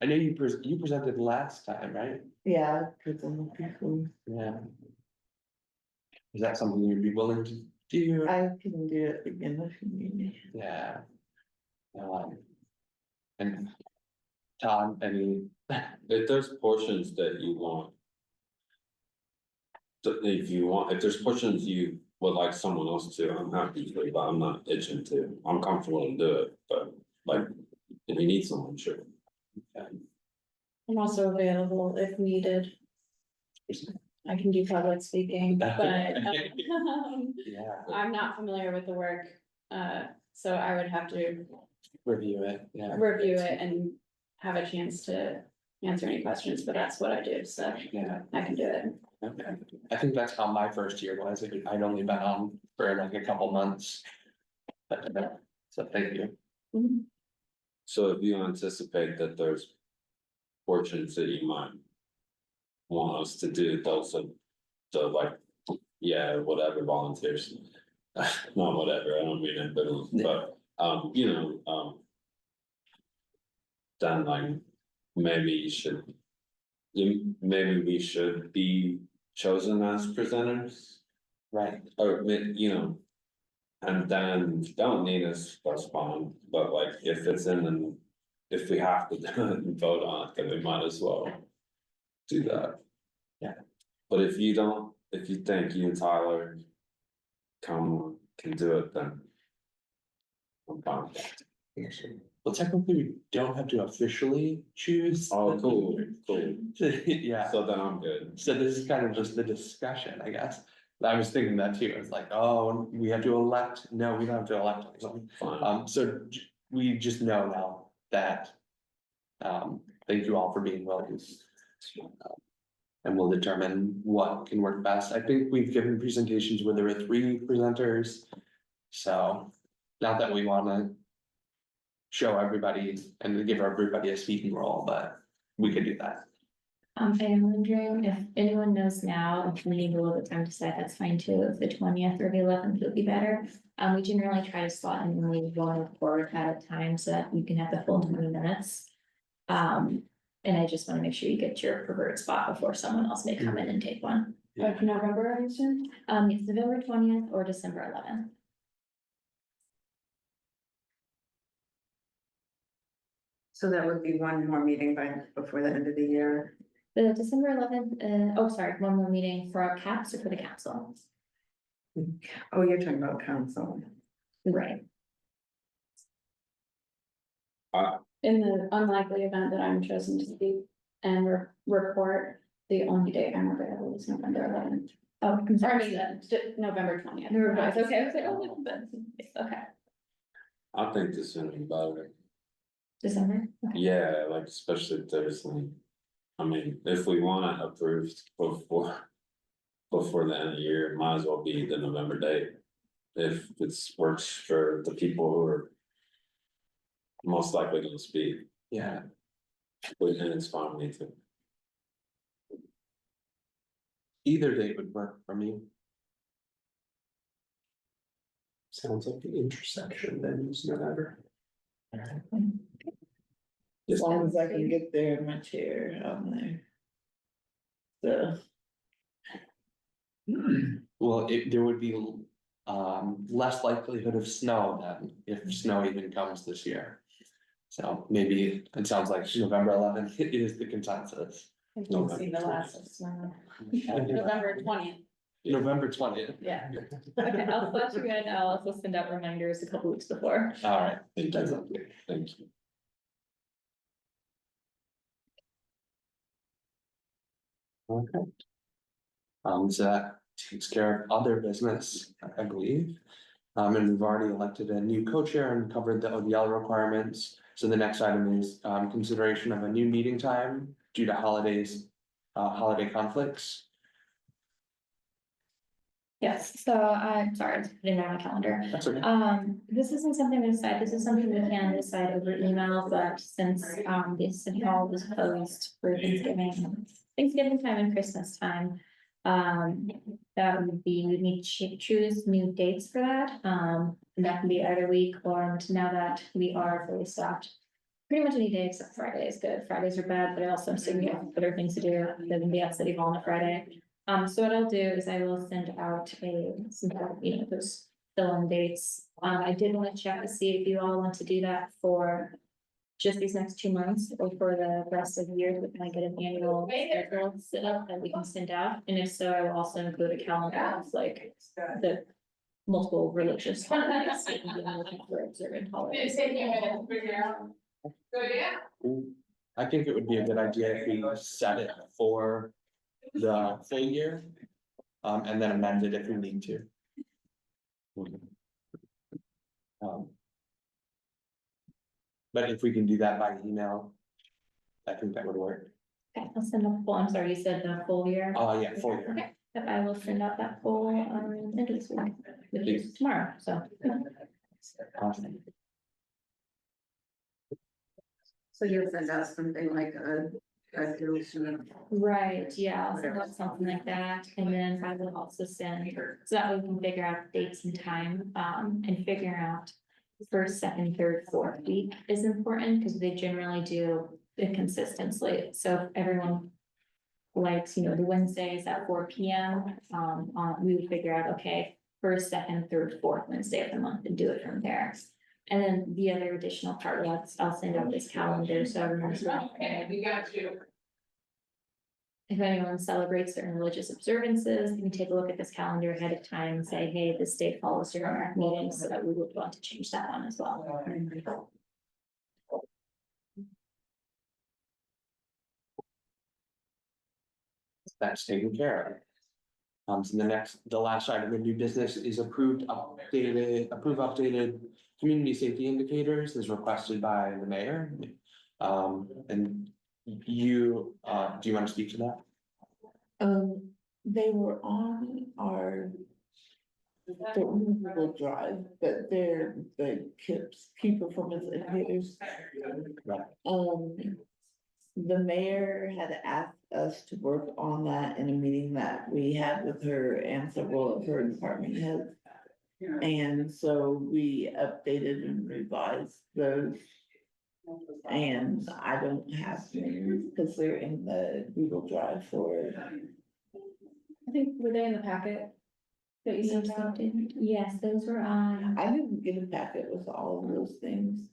I know you presented last time, right? Yeah. 'Cause I'm looking for- Yeah. Is that something you'd be willing to do? I can do it again if you need me. Yeah. And Todd, any, If there's portions that you want. If there's portions you would like someone else to, I'm happy to, but I'm not itching to, I'm comfortable to do it, but like, if you need someone, sure. I'm also available if needed. I can do public speaking, but Yeah, I'm not familiar with the work. So I would have to review it, yeah. review it and have a chance to answer any questions, but that's what I do, so Yeah, I can do it. okay. I think that's how my first year was. I'd only been on for like a couple months. But, so thank you. So if you anticipate that there's portions that you might want us to do, those of the like, yeah, whatever volunteers. Not whatever, I don't mean it, but, you know, then like, maybe you should. Maybe we should be chosen as presenters, Right, or, you know. And then don't need us postpone, but like if it's in and if we have to do it and vote on it, then we might as well do that. Yeah. But if you don't, if you think you and Tyler can do it, then I'm fine with that. well, technically, we don't have to officially choose. Oh, cool, cool. Yeah, So then I'm good. so this is kind of just the discussion, I guess. I was thinking that too, it's like, oh, we have to elect, no, we don't have to elect anyone. Fine. So we just know now that. Thank you all for being willing. And we'll determine what can work best. I think we've given presentations where there were 3 presenters. So, not that we wanna. Show everybody and give everybody a speaking role, but we could do that. I am wondering if anyone knows now, if we need a little bit of time to decide, that's fine too, if the 20th or the 11th would be better. We generally try to slot in only 1 report at a time so that you can have the full 20 minutes. And I just wanna make sure you get your preferred spot before someone else may come in and take one. Of November, I assume? It's November 20th or December 11th. So that would be one more meeting before the end of the year. The December 11th, oh, sorry, one more meeting for our CAPS or for the council. Oh, you're talking about council. Right. In the unlikely event that I'm chosen to speak and report, the only day I'm available is November 11th. Oh, I'm Or I sorry. mean, November 20th. Okay, I was like, oh, okay, I think the sooner the better. December. Okay. Yeah, like especially if there's like, I mean, if we want it approved before the end of the year, it might as well be the November date. If it's works for the people who are most likely gonna speak, Yeah, and it's fine with me too. either date would work for me. Sounds like the intersection then is November. As long as I can get there in my chair on there. So. Well, there would be less likelihood of snow than if snow even comes this year. So maybe it sounds like November 11th is the consensus. I can see the last of snow. November 20th, November 20th. Yeah. Okay, I'll let you in. I'll also send out reminders a couple weeks before. All right. Thank That's you. okay. Thank you. Okay. So that takes care of other business, I believe. And we've already elected a new co-chair and covered the ODL requirements. So the next item is consideration of a new meeting time due to holidays, holiday conflicts. Yes, so I'm sorry, I was putting it on my calendar. That's okay. This isn't something we decide, this is something we can decide over email, but since the city hall was closed for Thanksgiving time and Christmas time. That would be, we need to choose new dates for that, and that can be either week or now that we are fully stocked. Pretty much any day except Friday is good, Fridays are bad, but I also am seeing we have other things to do than be at City Hall on a Friday. So what I'll do is I will send out those fill-in dates. I did want to check to see if you all want to do that for just these next 2 months or for the rest of the year, we can get an annual schedule set up that we can send out. And if so, I will also include a calendar of like the multiple religious holidays. For observant holidays. I think it would be a good idea if we set it for the full year. And then amend it if we need to. Um, But if we can do that by email, I think that would work. Okay, I'll send a full, I'm sorry, you said the full year? Oh, yeah, full year. Okay, yep, I will send out that full, end of this week, which is tomorrow, so. Awesome. So you'll send out something like a Right, yeah, I'll send out something like that, and then I will also send, so that we can figure out dates and time, and figure out. First, second, third, fourth week is important, because they generally do it consistently, so if everyone. Likes, you know, the Wednesdays at 4 p.m. We would figure out, okay, first, second, third, fourth Wednesday of the month and do it from there. And then the other additional part, I'll send out this calendar, so everyone's. We got you. If anyone celebrates certain religious observances, you can take a look at this calendar ahead of time and say, hey, this date falls during our meeting, so that we would want to change that one as well. That's taken care of. So the last item of new business is approved updated community safety indicators as requested by the mayor. And you, do you want to speak to that? They were on our. Google Drive, but they're the key performance indicators. Right. The mayor had asked us to work on that in a meeting that we had with her and several of her department heads. And so we updated and revised those. And I don't have them because they're in the Google Drive for. I think, were they in the packet? That you sent out? Yes, those were on. I didn't get a packet with all of those things.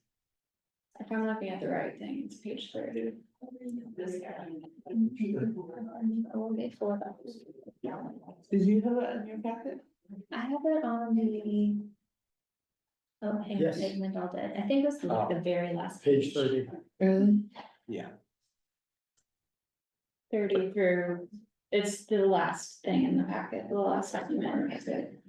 If I'm looking at the right thing, it's page 30. Did you have it in your packet? I have it on the. Oh, hang on, Yes. segment all did. I think it was like the very last. Page 30. Really? Yeah. 30 through, it's the last thing in the packet, the last document in the packet.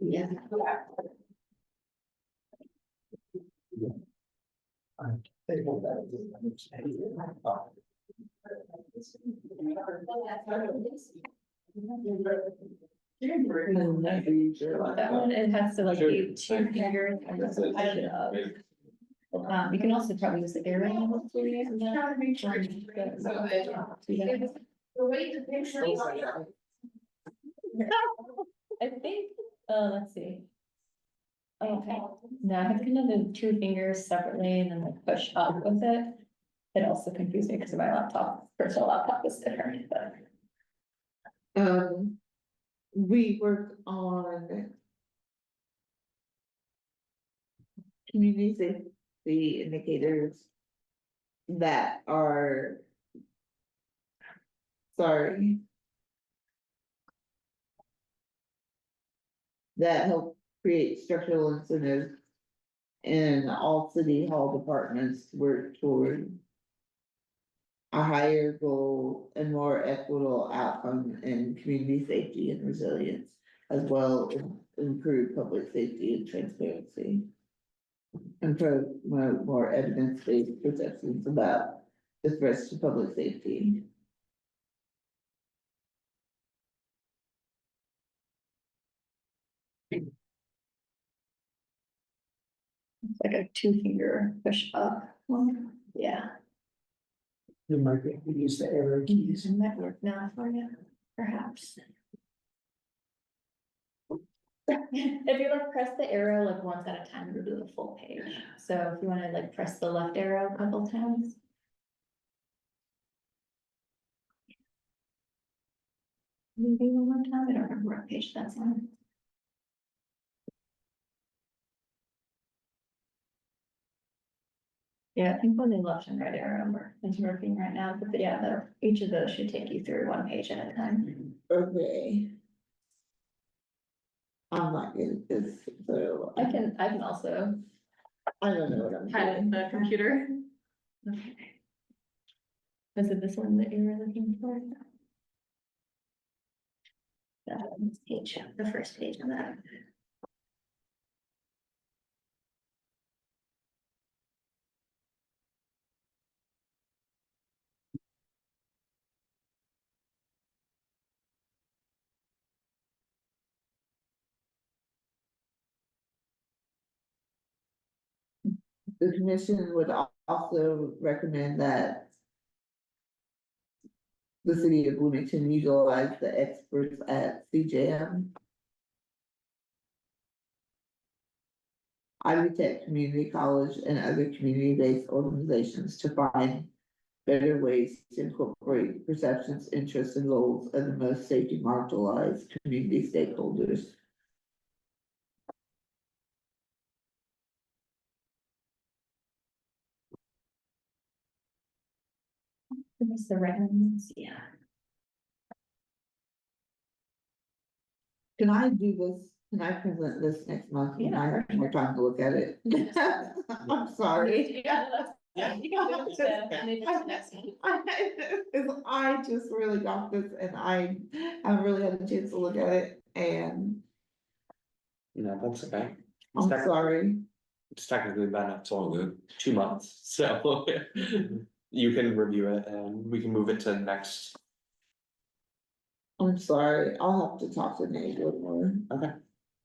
Yeah. That one, it has to like be two fingers. You can also probably use the arrow. Hopefully, and then- I think, let's see. Okay, now I have kind of the two fingers separately and then like push up with it. It also confused me because my laptop, personal laptop is different, but. We work on. Community safety indicators. That are. Sorry. That help create structural incentives. In all city hall departments to work toward. A higher goal and more equitable outcome in community safety and resilience. As well as improve public safety and transparency. And promote more evidence-based perceptions about the threats to public safety. It's like a two finger push up one, yeah. You might be able to use the arrow keys. It might work now for you, perhaps. If you like press the arrow like once at a time, it'll do the full page. So if you wanna like press the left arrow a couple times. Maybe one more time, I don't remember what page that's on. Yeah, I think when the left and right arrow is working right now, but yeah, each of those should take you through one page at a time. Okay. I'm not good at this, so. I can also I don't know what I'm type doing. the computer. Okay. Was it this one that you were looking for? This page, the first page of that. The commission would also recommend that the city of Bloomington utilize the experts at CJM, Ivy Tech Community College, and other community-based organizations to find better ways to incorporate perceptions, interests, and goals of the most safety marginalized community stakeholders. What's the right ones? Yeah. Can I do this? Can I present this next month when I have more time to look at it? I'm sorry. Yeah, you can do it to- maybe to next one. I just really got this and I haven't really had a chance to look at it and No, that's okay. I'm sorry. It's technically been up It's all good. 2 months, so you can review it and we can move it to next. I'm sorry. I'll have to talk to Nate a little more. Okay.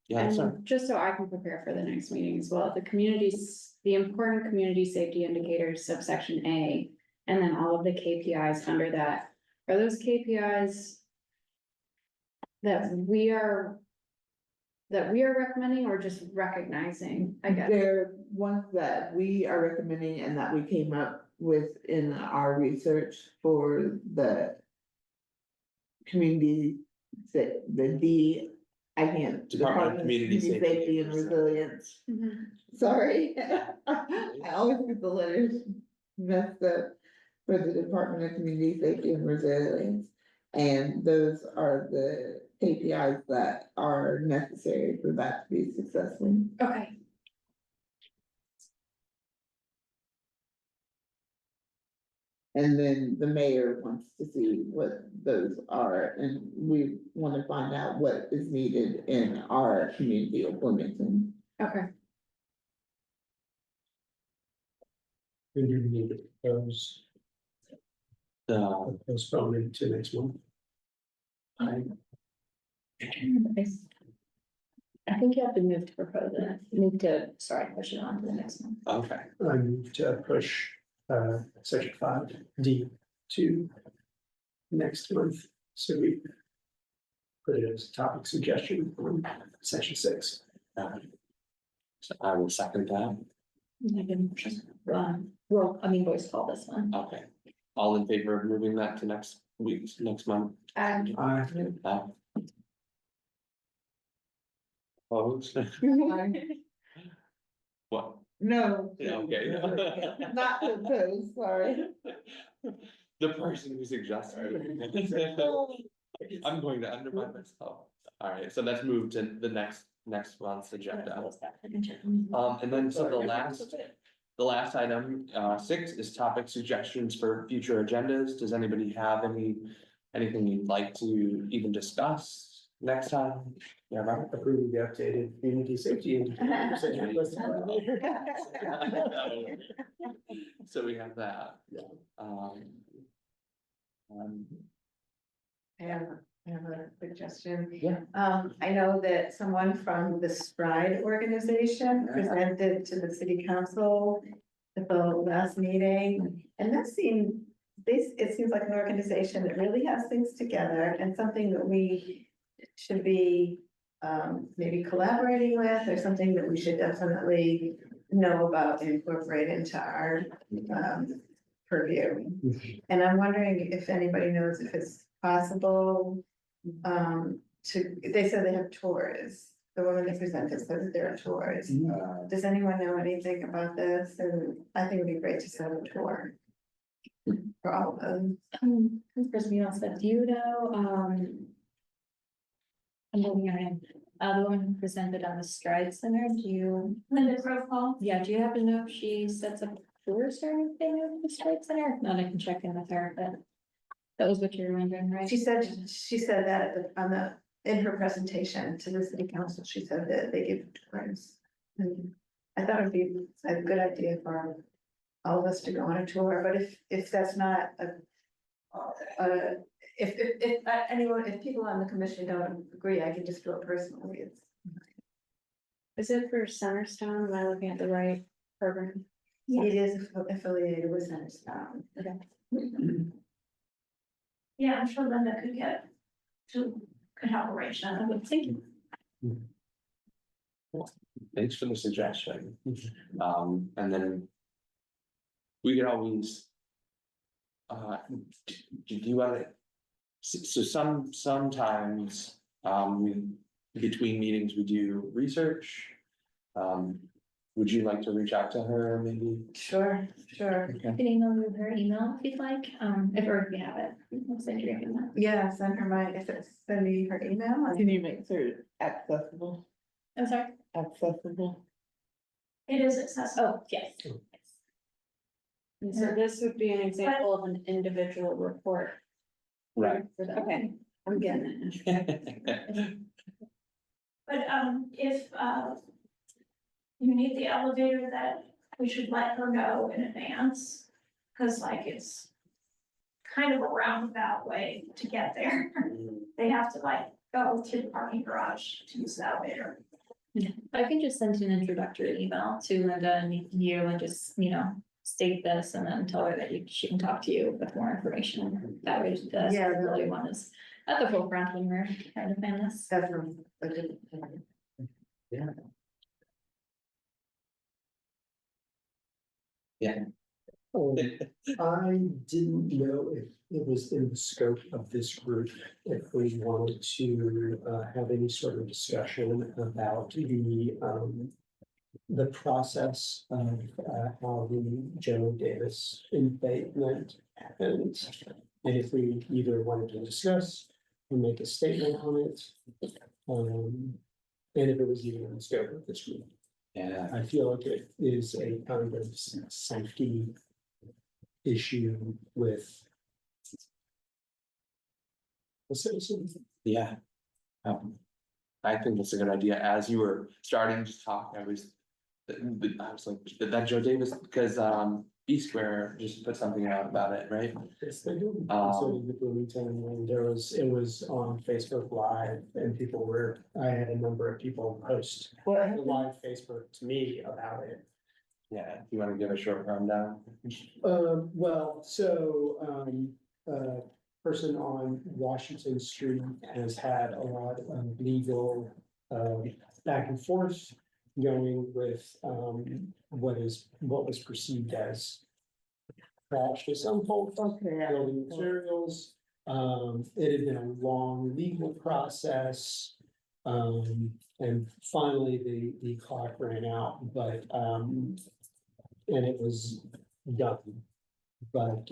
Yeah, that's fine. And just so I can prepare for the next meeting as well, the important community safety indicators subsection A. And then all of the KPIs under that, are those KPIs that we are recommending or just recognizing, I guess? They're ones that we are recommending and that we came up with in our research for the community, I can't. Department of Community Safety and Resilience. Mhm. Sorry. I always get the letters messed up for the Department of Community Safety and Resilience. And those are the KPIs that are necessary for that to be successful. Okay, And then the mayor wants to see what those are, and we want to find out what is needed in our community of Bloomington. okay. We do need to propose The, postponement to next month. I, I think you have to move to propose it, push it on to the next one. okay, I move to push section 5D to next month, so we put it as a topic suggestion on section 6. so I will second that. Voice call this one. Okay. All in favor of moving that to next month? And Aye. Aye. Opposed? What? No. Okay. Not to oppose, sorry. The person who suggested. it. I'm going to undermine myself. Alright, so let's move to the next month's agenda. And then so the last item, 6 is topic suggestions for future agendas. Does anybody have anything you'd like to even discuss next time? Yeah, right. Approving the updated community safety indicators. So we have that. I have a suggestion. Yeah. I know that someone from the Stride organization presented to the city council at the last meeting, and it seems like an organization that really has things together and something that we should be maybe collaborating with, or something that we should definitely know about and incorporate into our purview. And I'm wondering if anybody knows if it's possible they said they have tours. The woman that presented said that there are tours. Does anyone know anything about this? And I think it'd be great to set up a tour for all of them. This person else, but do you know, I'm looking at him, The woman who presented on the Stride Center, do you? Linda Crowell. Yeah, do you happen to know if she sets up tours or anything at the Stride Center? If not, I can check in with her, but that was what you were wondering, right? She said that at in her presentation to the city council, she said that they give tours. And I thought it'd be a good idea for all of us to go on a tour, but if that's not if people on the commission don't agree, I can just do it personally. Is it for Centerstone? Am I looking at the right program? It is affiliated with Centerstone. Yeah, I'm sure Linda could help arrange that. Thank you. Thanks for the suggestion. And then. We could always. Do you want it? So sometimes, between meetings, we do research. Would you like to reach out to her, maybe? Sure. I can email you her email if you'd like, if you have it, I'll send you an email. Yeah, send me her email. Can you make her accessible? I'm sorry? Accessible? It is accessible. Oh, yes. And so this would be an example of an individual report. Right. For that. Okay, I'm getting it. But, if, you need the elevator, that we should let her know in advance. Cause like it's kind of a roundabout way to get there. They have to like go through the parking garage to use the elevator. I can just send an introductory email to Linda and you and just, state this and then tell her that she can talk to you with more information. That way, the Yeah, really one is at the forefront when we're trying to plan this. Definitely. Yeah. Yeah. I didn't know if it was in the scope of this group, if we wanted to have any sort of discussion about the process of how the Joe Davis embankment happened. And if we either wanted to discuss or make a statement on it. And if it was even in the scope of this group. Yeah. I feel like it is a kind of safety issue with the citizens. Yeah. I think that's a good idea. As you were starting to talk, I was like, that Joe Davis, because B Square just put something out about it, right? Yes, they do. So did the Bloomington, and it was on Facebook Live, and I had a number of people post What the happened? live Facebook to me about it. Yeah, if you want to give a short rundown. A person on Washington Street has had a lot of legal back and forth going with what was perceived as trash to some folks, building materials. It had been a long legal process. And finally the clock ran out, but and it was done. But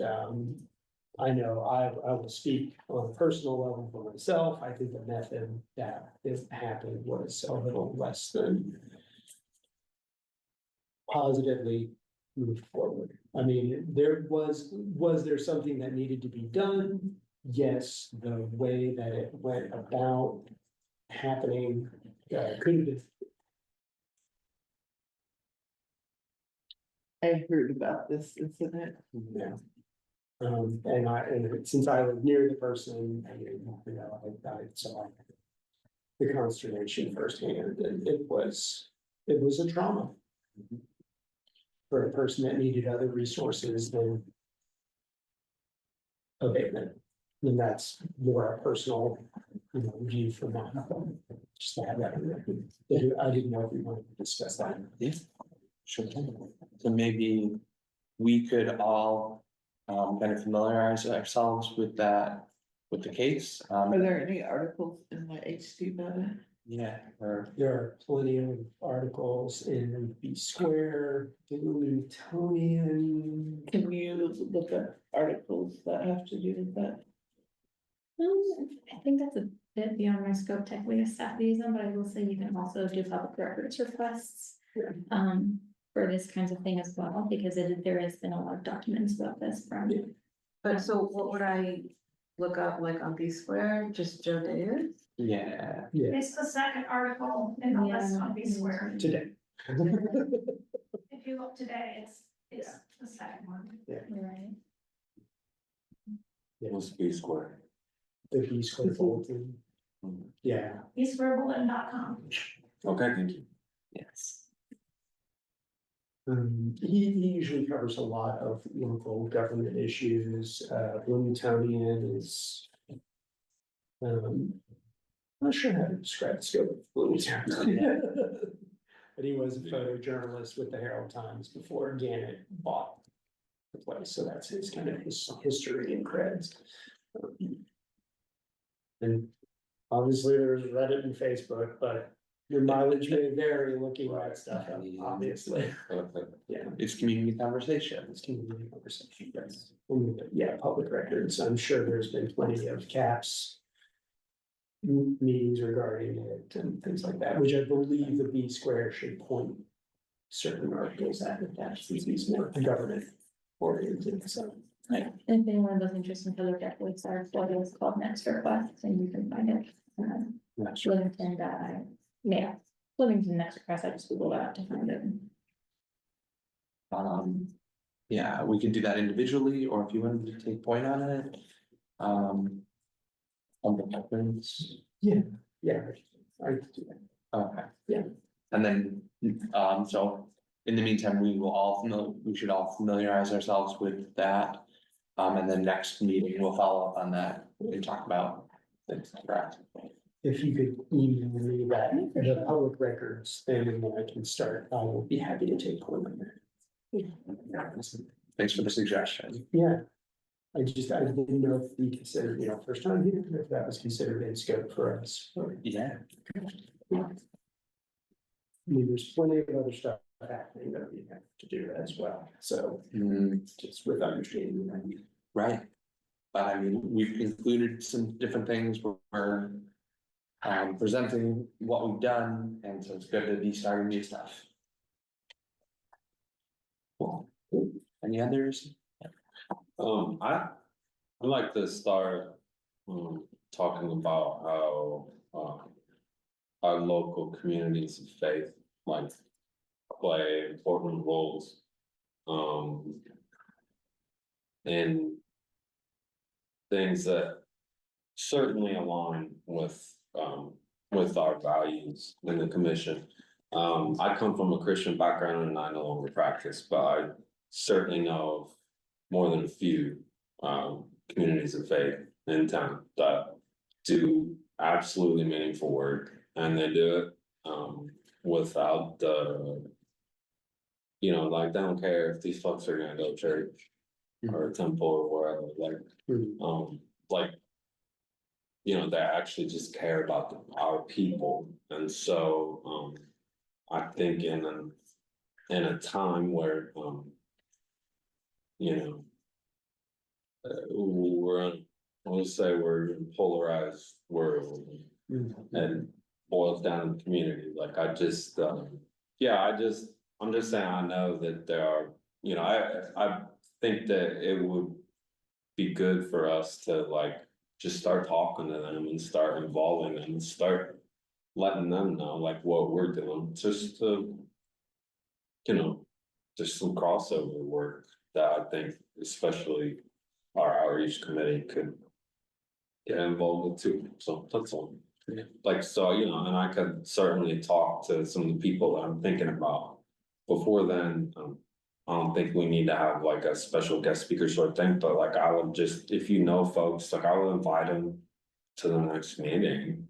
I know I will speak on a personal level for myself. I think the method that it happened was a little less than positively moved forward. I mean, was there something that needed to be done? Yes, the way that it went about happening could have been. I heard about this incident. Yeah. And since I live near the person, I saw the consternation firsthand, and it was a trauma for a person that needed other resources than abatement. And that's more a personal, view from my, just to have that. I didn't know if we wanted to discuss that. Yeah, sure. So maybe we could all kind of familiarize ourselves with that, with the case. Are there any articles in the HT about it? Yeah, or There are plenty of articles in B Square, the Bloomingtonian. Can you look up articles that have to do with that? I think that's a fit beyond my scope technically as staff liaison, but I will say you can also do public records requests. For this kinds of thing as well, because there has been a lot of documents about this from. But so what would I look up like on B Square, just Joe Davis? Yeah. It's the second article in the list on B Square. Today. If you look today, it's the second one. Right. Must be square. The B Square bulletin. Yeah, eastburbleland.com. Okay, thank you. Yes. he usually covers a lot of local government issues, Bloomingtonian is. I'm not sure how to describe the scope of Bloomington. But he was a photojournalist with the Herald Times before Gannett bought the place, so that's his kind of his history and creds. And obviously there's Reddit and Facebook, but your mileage may vary looking at stuff up, obviously. Yeah, It's community conversation. it's community conversation, yes. Yeah, public records, I'm sure there's been plenty of CAPS meetings regarding it and things like that, which I believe the B Square should point certain articles at, since he's more government oriented, so. If anyone was interested in public records, our photo is called Next Request, and you can find it. Bloomington, yeah, Bloomington Next Request, I just Googled that to find it. Yeah, we could do that individually, or if you wanted to take point on it. On the reference. Yeah, I could do that. Okay. Yeah. And then, so in the meantime, we should all familiarize ourselves with that. And then next meeting, we'll follow up on that and talk about things like that. If you could email me that, the public records, then I can start, I will be happy to take point on that. Thanks for the suggestion. Yeah. I didn't know if we considered, first time here, if that was considered in scope for us. Yeah. I mean, there's plenty of other stuff happening that we have to do as well, so just with understanding that. Right. But I mean, we've included some different things where we're presenting what we've done, and so it's good to be starting new stuff. Cool. Any others? I'd like to start, talking about how, our local communities of faith, like, play important roles. In things that certainly align with our values in the commission. I come from a Christian background and I no longer practice, but I certainly know of more than a few communities of faith in town that do absolutely meaningful work, and they do it without the, like, they don't care if these folks are gonna go to church or a temple or wherever, like, they actually just care about our people. And so I think in a time where we're in a polarized world and boils down to community, like I'm just saying, I know that there are, I think that it would be good for us to just start talking to them and start involving them and start letting them know what we're doing, just to, just some crossover work that I think especially our outreach committee could get involved with too. So that's all. And I could certainly talk to some of the people that I'm thinking about. Before then, I don't think we need to have a special guest speaker sort of thing, but I would just, if folks, I would invite them to the next meeting.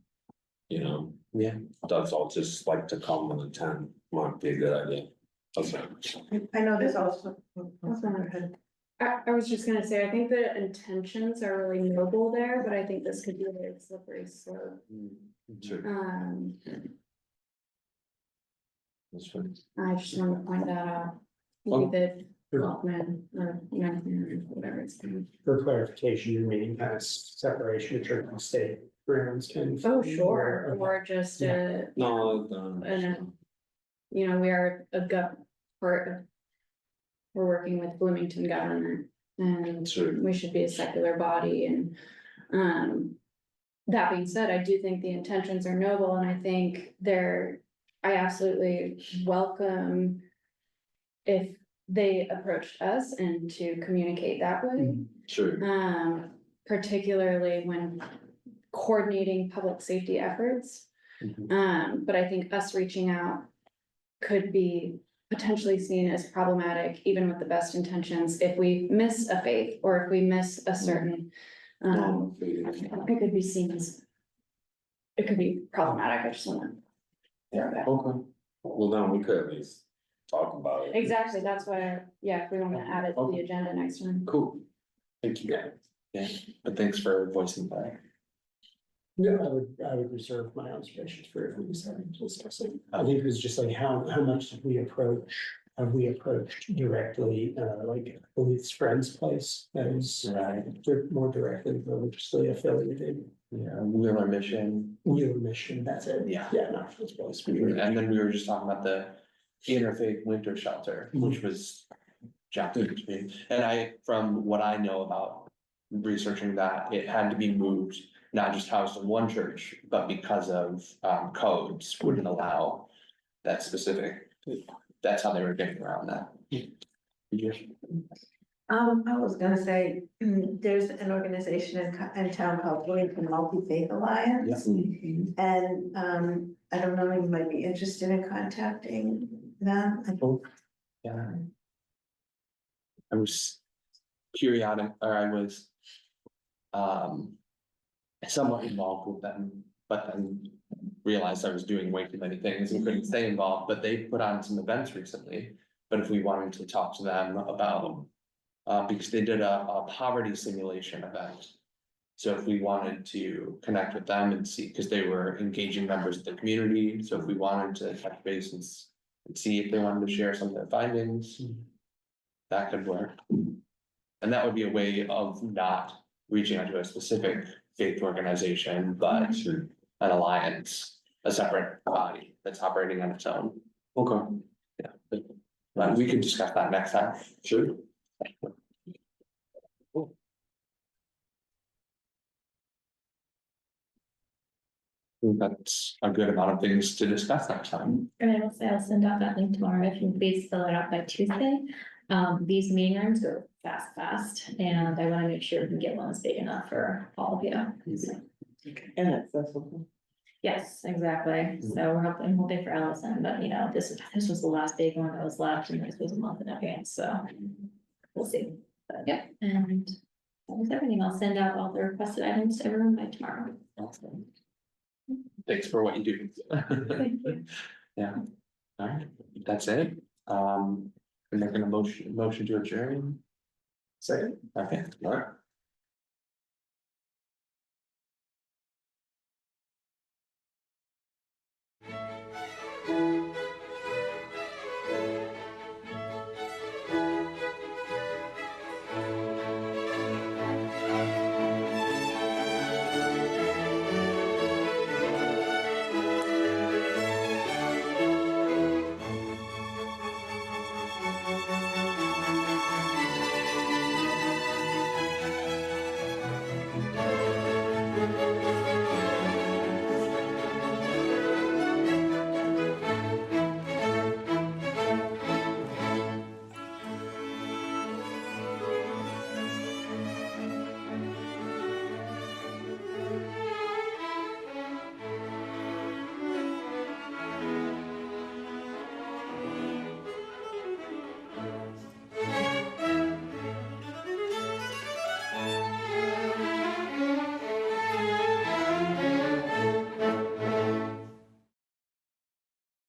Yeah. That's all, just to come and attend might be a good idea. Okay. I know there's also. I was just gonna say, I think the intentions are really noble there, but I think this could be a very slippery slope. Sure. That's fine. I just wanted to point that out. Maybe the development or, whatever it's. For clarification, you're meaning kind of separation of church and state. grounds kind of. Oh, thing, sure, or- or just No, you know, we are a part of. We're working with Bloomington government and Sure. we should be a secular body and, that being said, I do think the intentions are noble and I think I absolutely welcome. If they approached us and to communicate that way, sure, particularly when coordinating public safety efforts. But I think us reaching out could be potentially seen as problematic, even with the best intentions, if we miss a faith or if we miss a certain. It could be seen as. It could be problematic, I just wanna. okay, well, then we could at least talk about it. Exactly, that's why, yeah, if we wanna add it to the agenda next time. Cool. Thank you. Yeah, but thanks for voicing that. Yeah, I would reserve my observations for if we decided to discuss it. I think it was just like, how much did we approach? Have we approached directly, like Belief's friend's place as Right. more directly religiously affiliated? Yeah, Wheeler Mission. Wheeler Mission, that's it. Yeah. Yeah, not for this place. And then we were just talking about the interfaith winter shelter, which was chapter between, and from what I know about researching that, it had to be moved, not just housed in one church, but because of codes wouldn't allow that specific. That's how they were getting around that. I was gonna say, there's an organization in town called Bloomington Multi-Faith Alliance. And, I don't know, you might be interested in contacting them. Yeah. I was periodic, or I was somewhat involved with them, but then realized I was doing way too many things and couldn't stay involved, but they put on some events recently. But if we wanted to talk to them about, because they did a poverty simulation event. So if we wanted to connect with them and see, because they were engaging members of the community, so if we wanted to touch base and see if they wanted to share some of their findings, that could work. And that would be a way of not reaching out to a specific faith organization, but an alliance, a separate body that's operating on its own. Okay, Yeah, but we could discuss that next time. sure. I think that's a good amount of things to discuss next time. And I will say I'll send out that link tomorrow if you please fill it out by Tuesday. These meeting rooms go fast, and I wanna make sure we can get one that's big enough for all of you. So, And accessible. yes, exactly. So I'm hoping for Allison, but you know, this was the last big one that was left and this was a month in advance, so we'll see. But yeah, and that was everything. I'll send out all the requested items to everyone by tomorrow. Awesome. Thanks for what you do. Thank you. Yeah, all right, that's it. We're making a motion to adjourn. Second. Okay, all right,